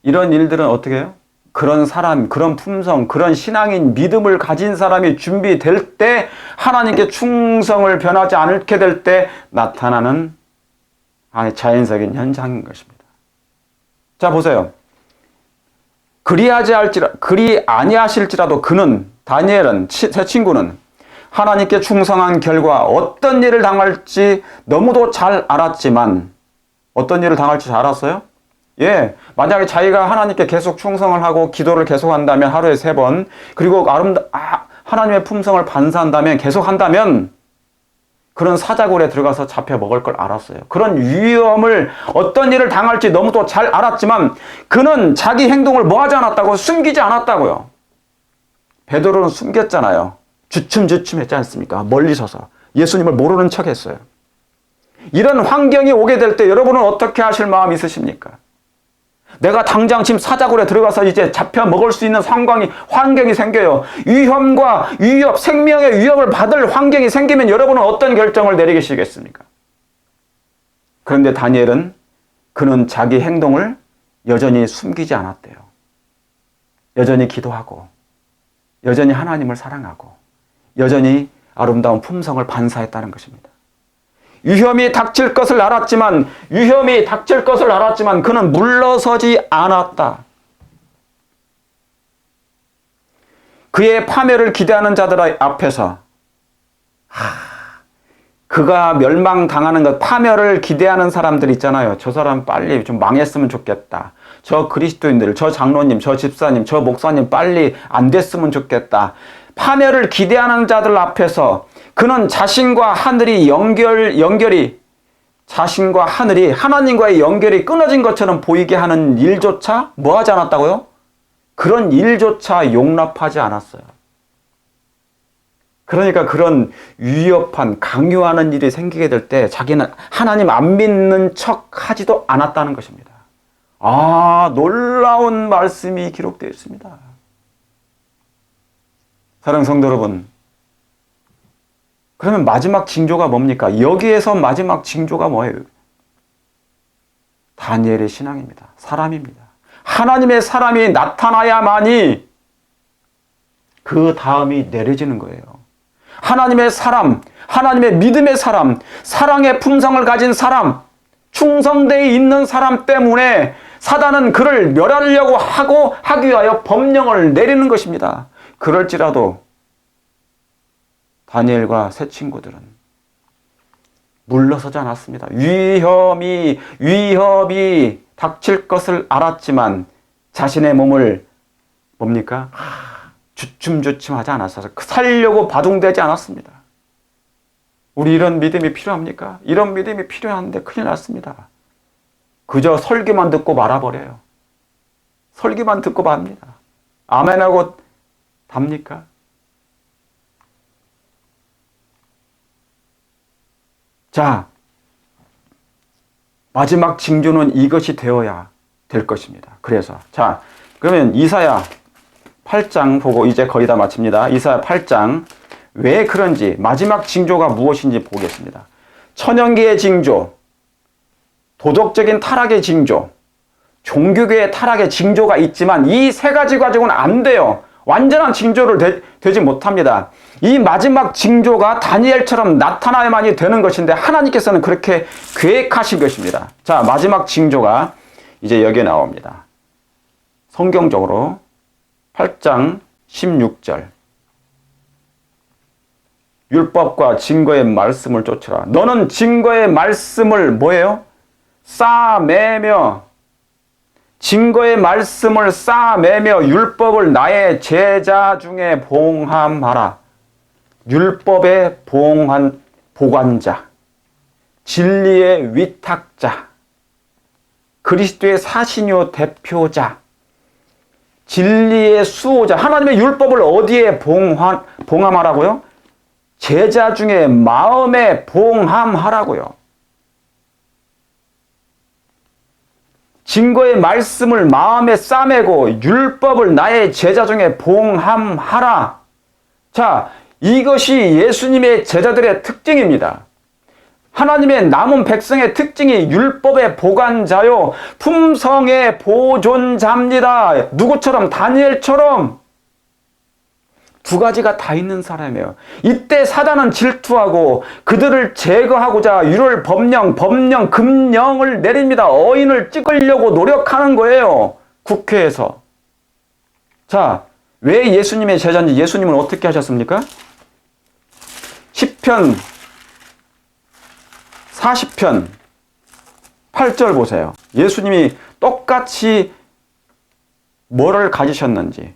이런 일들은 어떻게 해요? 그런 사람, 그런 품성, 그런 신앙인 믿음을 가진 사람이 준비될 때 하나님께 충성을 변하지 않게 될 때 나타나는 자연적인 현상인 것입니다. 자, 보세요. 그리 아니하실지라도 그는, 다니엘은, 제 친구는 하나님께 충성한 결과 어떤 일을 당할지 너무도 잘 알았지만, 어떤 일을 당할지 잘 알았어요? 예, 만약에 자기가 하나님께 계속 충성을 하고 기도를 계속한다면 하루에 3번, 그리고 하나님의 품성을 반사한다면, 계속 한다면 그런 사자굴에 들어가서 잡혀 먹을 걸 알았어요. 그런 위험을, 어떤 일을 당할지 너무도 잘 알았지만 그는 자기 행동을 뭐 하지 않았다고? 숨기지 않았다고요. 베드로는 숨겼잖아요. 주춤주춤 했지 않습니까? 멀리 서서 예수님을 모르는 척 했어요. 이런 환경이 오게 될 때 여러분은 어떻게 하실 마음 있으십니까? 내가 당장 지금 사자굴에 들어가서 이제 잡혀 먹을 수 있는 환경이 생겨요. 위험과 위협, 생명의 위협을 받을 환경이 생기면 여러분은 어떤 결정을 내리시겠습니까? 그런데 다니엘은, 그는 자기 행동을 여전히 숨기지 않았대요. 여전히 기도하고, 여전히 하나님을 사랑하고, 여전히 아름다운 품성을 반사했다는 것입니다. 위험이 닥칠 것을 알았지만 그는 물러서지 않았다. 그의 파멸을 기대하는 자들 앞에서 그가 멸망당하는 것, 파멸을 기대하는 사람들 있잖아요. 저 사람 빨리 좀 망했으면 좋겠다. 저 그리스도인들, 저 장로님, 저 집사님, 저 목사님 빨리 안 됐으면 좋겠다. 파멸을 기대하는 자들 앞에서 그는 자신과 하늘이 자신과 하늘이 하나님과의 연결이 끊어진 것처럼 보이게 하는 일조차 뭐 하지 않았다고요? 그런 일조차 용납하지 않았어요. 그러니까 그런 위협한 강요하는 일이 생기게 될 때 자기는 하나님 안 믿는 척 하지도 않았다는 것입니다. 아, 놀라운 말씀이 기록되어 있습니다. 사랑하는 성도 여러분, 그러면 마지막 징조가 뭡니까? 여기에서 마지막 징조가 뭐예요? 다니엘의 신앙입니다. 사람입니다. 하나님의 사람이 나타나야만이 그 다음이 내려지는 거예요. 하나님의 사람, 하나님의 믿음의 사람, 사랑의 품성을 가진 사람, 충성되어 있는 사람 때문에 사단은 그를 멸하려고 하기 위하여 법령을 내리는 것입니다. 그럴지라도 다니엘과 세 친구들은 물러서지 않았습니다. 위협이 닥칠 것을 알았지만 자신의 몸을 뭡니까? 주춤주춤하지 않았어요. 살려고 바둥대지 않았습니다. 우리 이런 믿음이 필요합니까? 이런 믿음이 필요한데 큰일 났습니다. 그저 설교만 듣고 말아버려요. 설교만 듣고 맙니다. 아멘하고 답니까? 자, 마지막 징조는 이것이 되어야 될 것입니다. 그래서 자, 그러면 이사야 8장 보고 이제 거의 다 마칩니다. 이사야 8장 왜 그런지 마지막 징조가 무엇인지 보겠습니다. 천연계의 징조, 도덕적인 타락의 징조, 종교계의 타락의 징조가 있지만 이 세 가지 가지고는 안 돼요. 완전한 징조를 되지 못합니다. 이 마지막 징조가 다니엘처럼 나타나야만이 되는 것인데 하나님께서는 그렇게 계획하신 것입니다. 자, 마지막 징조가 이제 여기에 나옵니다. 성경적으로 8장 16절 율법과 증거의 말씀을 쫓으라. 너는 증거의 말씀을 뭐예요? 쌓아매며 증거의 말씀을 쌓아매며 율법을 나의 제자 중에 봉함하라. 율법의 보관자, 진리의 위탁자, 그리스도의 사신요 대표자, 진리의 수호자, 하나님의 율법을 어디에 봉함하라고요? 제자 중에 마음에 봉함하라고요. 증거의 말씀을 마음에 싸매고 율법을 나의 제자 중에 봉함하라. 자, 이것이 예수님의 제자들의 특징입니다. 하나님의 남은 백성의 특징이 율법의 보관자요, 품성의 보존자입니다. 누구처럼? 다니엘처럼. 두 가지가 다 있는 사람이에요. 이때 사단은 질투하고 그들을 제거하고자 율을 법령, 금령을 내립니다. 어인을 찍으려고 노력하는 거예요. 국회에서. 자, 왜 예수님의 제자인지 예수님은 어떻게 하셨습니까? 시편 40편 8절 보세요. 예수님이 똑같이 뭐를 가지셨는지.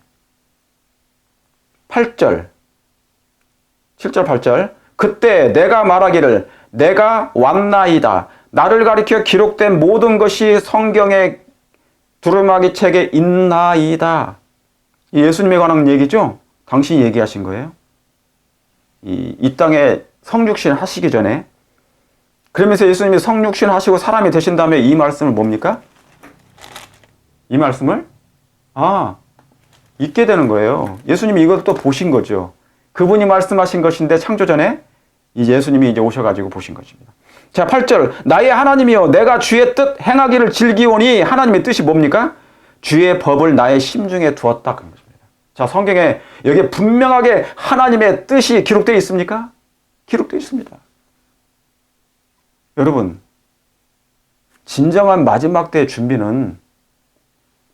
8절, 7절, 8절. 그때 내가 말하기를 내가 왔나이다. 나를 가리켜 기록된 모든 것이 성경의 두루마기 책에 있나이다. 예수님에 관한 얘기죠? 당신이 얘기하신 거예요. 이 땅에 성육신 하시기 전에. 그러면서 예수님이 성육신 하시고 사람이 되신 다음에 이 말씀을 뭡니까? 이 말씀을? 있게 되는 거예요. 예수님이 이걸 또 보신 거죠. 그분이 말씀하신 것인데 창조전에 예수님이 이제 오셔가지고 보신 것입니다. 자, 8절. 나의 하나님이여 내가 주의 뜻 행하기를 즐기오니 하나님의 뜻이 뭡니까? 주의 법을 나의 심중에 두었다. 그런 것입니다. 자, 성경에 여기에 분명하게 하나님의 뜻이 기록되어 있습니까? 기록되어 있습니다. 여러분, 진정한 마지막 때의 준비는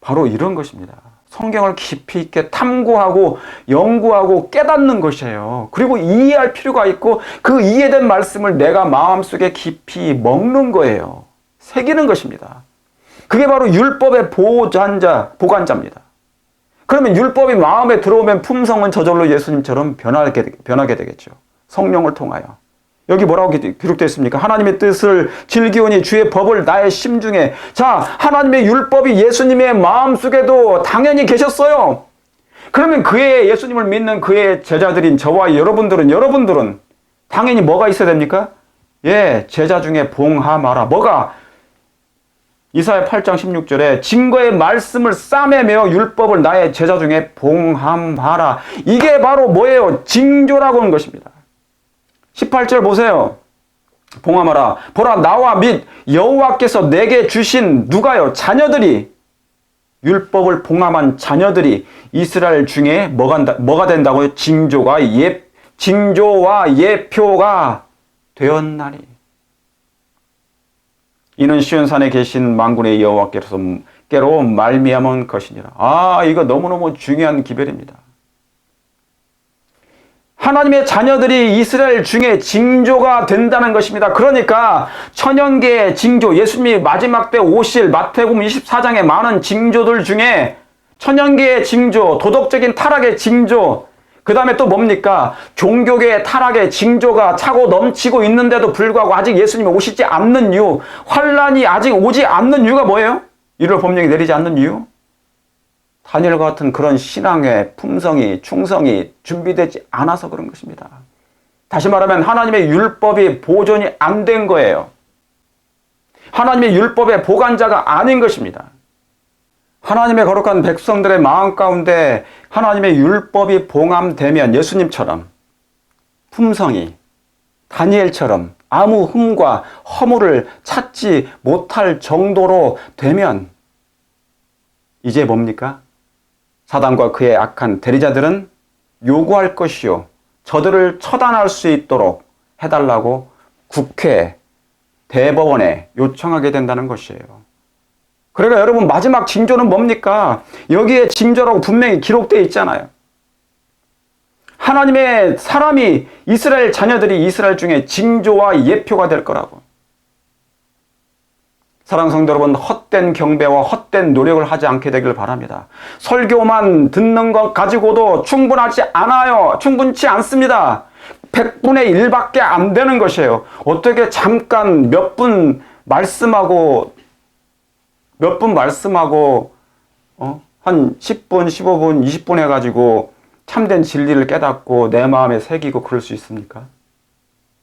바로 이런 것입니다. 성경을 깊이 있게 탐구하고 연구하고 깨닫는 것이에요. 그리고 이해할 필요가 있고 그 이해된 말씀을 내가 마음속에 깊이 먹는 거예요. 새기는 것입니다. 그게 바로 율법의 보관자입니다. 그러면 율법이 마음에 들어오면 품성은 저절로 예수님처럼 변하게 되겠죠. 성령을 통하여. 여기 뭐라고 기록되어 있습니까? 하나님의 뜻을 즐기오니 주의 법을 나의 심중에. 자, 하나님의 율법이 예수님의 마음속에도 당연히 계셨어요. 그러면 예수님을 믿는 그의 제자들인 저와 여러분들은 당연히 뭐가 있어야 됩니까? 예, 제자 중에 봉함하라. 뭐가? 이사야 8장 16절에 증거의 말씀을 싸매며 율법을 나의 제자 중에 봉함하라. 이게 바로 뭐예요? 징조라고 하는 것입니다. 18절 보세요. 봉함하라. 보라, 나와 및 여호와께서 내게 주신 누가요? 자녀들이, 율법을 봉함한 자녀들이 이스라엘 중에 뭐가 된다고요? 징조와 예표가 되었나니. 이는 시온산에 계신 만군의 여호와께로 말미암은 것이니라. 이거 너무너무 중요한 기별입니다. 하나님의 자녀들이 이스라엘 중에 징조가 된다는 것입니다. 그러니까 천연계의 징조, 예수님이 마지막 때 오실 마태복음 24장의 많은 징조들 중에 천연계의 징조, 도덕적인 타락의 징조, 그 다음에 또 뭡니까? 종교계의 타락의 징조가 차고 넘치고 있는데도 불구하고 아직 예수님이 오시지 않는 이유, 환란이 아직 오지 않는 이유가 뭐예요? 1월 법령이 내리지 않는 이유? 다니엘과 같은 그런 신앙의 품성이, 충성이 준비되지 않아서 그런 것입니다. 다시 말하면 하나님의 율법이 보존이 안 된 거예요. 하나님의 율법의 보관자가 아닌 것입니다. 하나님의 거룩한 백성들의 마음 가운데 하나님의 율법이 봉함되면 예수님처럼 품성이, 다니엘처럼 아무 흠과 허물을 찾지 못할 정도로 되면 이제 뭡니까? 사단과 그의 악한 대리자들은 요구할 것이요, 저들을 처단할 수 있도록 해달라고 국회, 대법원에 요청하게 된다는 것이에요. 그러니까 여러분, 마지막 징조는 뭡니까? 여기에 징조라고 분명히 기록되어 있잖아요. 하나님의 사람이, 이스라엘 자녀들이 이스라엘 중에 징조와 예표가 될 거라고. 사랑하는 성도 여러분, 헛된 경배와 헛된 노력을 하지 않게 되길 바랍니다. 설교만 듣는 것 가지고도 충분하지 않아요. 충분치 않습니다. 100분의 1밖에 안 되는 것이에요. 어떻게 잠깐 몇 분 말씀하고 한 10분, 15분, 20분 해가지고 참된 진리를 깨닫고 내 마음에 새기고 그럴 수 있습니까?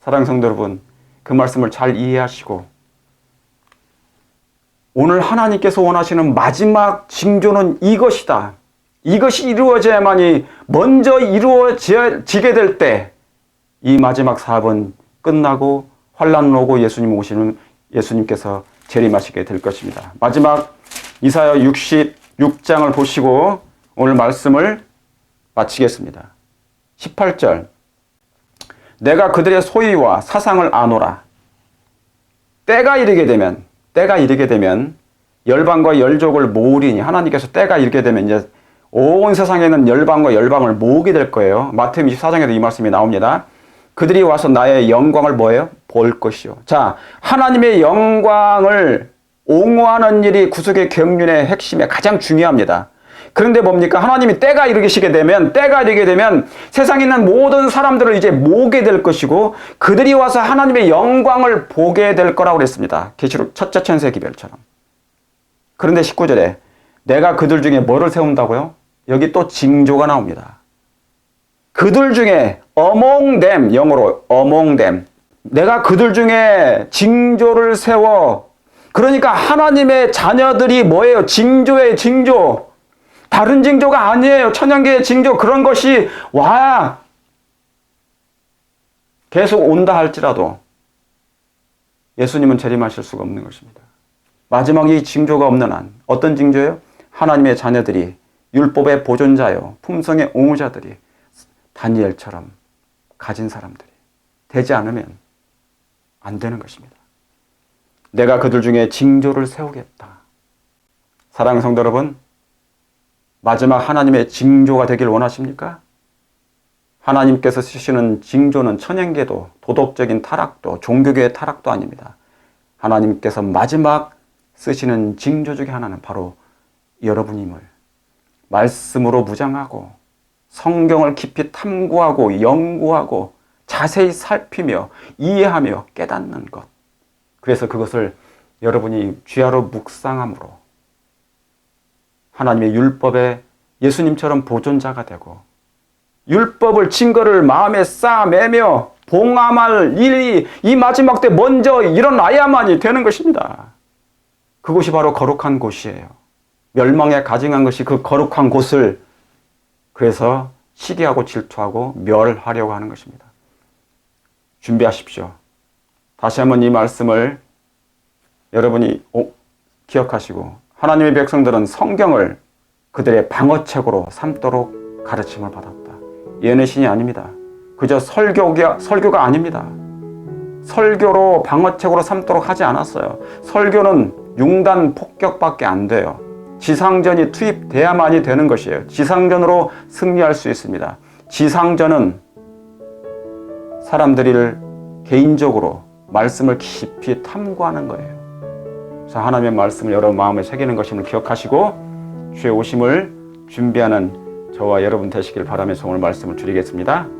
사랑하는 성도 여러분, 그 말씀을 잘 이해하시고 오늘 하나님께서 원하시는 마지막 징조는 이것이다. 이것이 이루어져야만이, 먼저 이루어지게 될 때 이 마지막 사업은 끝나고 환난 오고 예수님께서 재림하시게 될 것입니다. 마지막 이사야 66장을 보시고 오늘 말씀을 마치겠습니다. 18절, 내가 그들의 소위와 사상을 아노라. 때가 이르게 되면 열방과 열족을 모으리니, 하나님께서 때가 이르게 되면 이제 온 세상에는 열방과 열방을 모으게 될 거예요. 마태복음 24장에도 이 말씀이 나옵니다. 그들이 와서 나의 영광을 뭐예요? 볼 것이요. 자, 하나님의 영광을 옹호하는 일이 구속의 경륜의 핵심에 가장 중요합니다. 그런데 뭡니까? 하나님이 때가 이르게 되면 세상에 있는 모든 사람들을 이제 모으게 될 것이고 그들이 와서 하나님의 영광을 보게 될 거라고 그랬습니다. 계시록 첫째 천세 기별처럼. 그런데 19절에 내가 그들 중에 뭐를 세운다고요? 여기 또 징조가 나옵니다. 그들 중에 among them, 영어로 among them. 내가 그들 중에 징조를 세워. 그러니까 하나님의 자녀들이 뭐예요? 징조예요, 징조. 다른 징조가 아니에요. 천연계의 징조, 그런 것이 계속 온다 할지라도 예수님은 재림하실 수가 없는 것입니다. 마지막 이 징조가 없는 한, 어떤 징조예요? 하나님의 자녀들이, 율법의 보존자요, 품성의 옹호자들이 다니엘처럼 가진 사람들이 되지 않으면 안 되는 것입니다. 내가 그들 중에 징조를 세우겠다. 사랑하는 성도 여러분, 마지막 하나님의 징조가 되길 원하십니까? 하나님께서 쓰시는 징조는 천연계도, 도덕적인 타락도, 종교계의 타락도 아닙니다. 하나님께서 마지막 쓰시는 징조 중에 하나는 바로 여러분임을 말씀으로 무장하고 성경을 깊이 탐구하고 연구하고 자세히 살피며 이해하며 깨닫는 것. 그래서 그것을 여러분이 주야로 묵상함으로 하나님의 율법에 예수님처럼 보존자가 되고 율법을 증거를 마음에 쌓아매며 봉함할 일이 이 마지막 때 먼저 일어나야만이 되는 것입니다. 그곳이 바로 거룩한 곳이에요. 멸망에 가증한 것이 그 거룩한 곳을 그래서 시기하고 질투하고 멸하려고 하는 것입니다. 준비하십시오. 다시 한번 이 말씀을 여러분이 기억하시고 하나님의 백성들은 성경을 그들의 방어책으로 삼도록 가르침을 받았다. 예언의 신이 아닙니다. 그저 설교가 아닙니다. 설교로 방어책으로 삼도록 하지 않았어요. 설교는 융단 폭격밖에 안 돼요. 지상전이 투입돼야만이 되는 것이에요. 지상전으로 승리할 수 있습니다. 지상전은 사람들이 개인적으로 말씀을 깊이 탐구하는 거예요. 그래서 하나님의 말씀을 여러분 마음에 새기는 것임을 기억하시고 주의 오심을 준비하는 저와 여러분 되시길 바라면서 오늘 말씀을 드리겠습니다.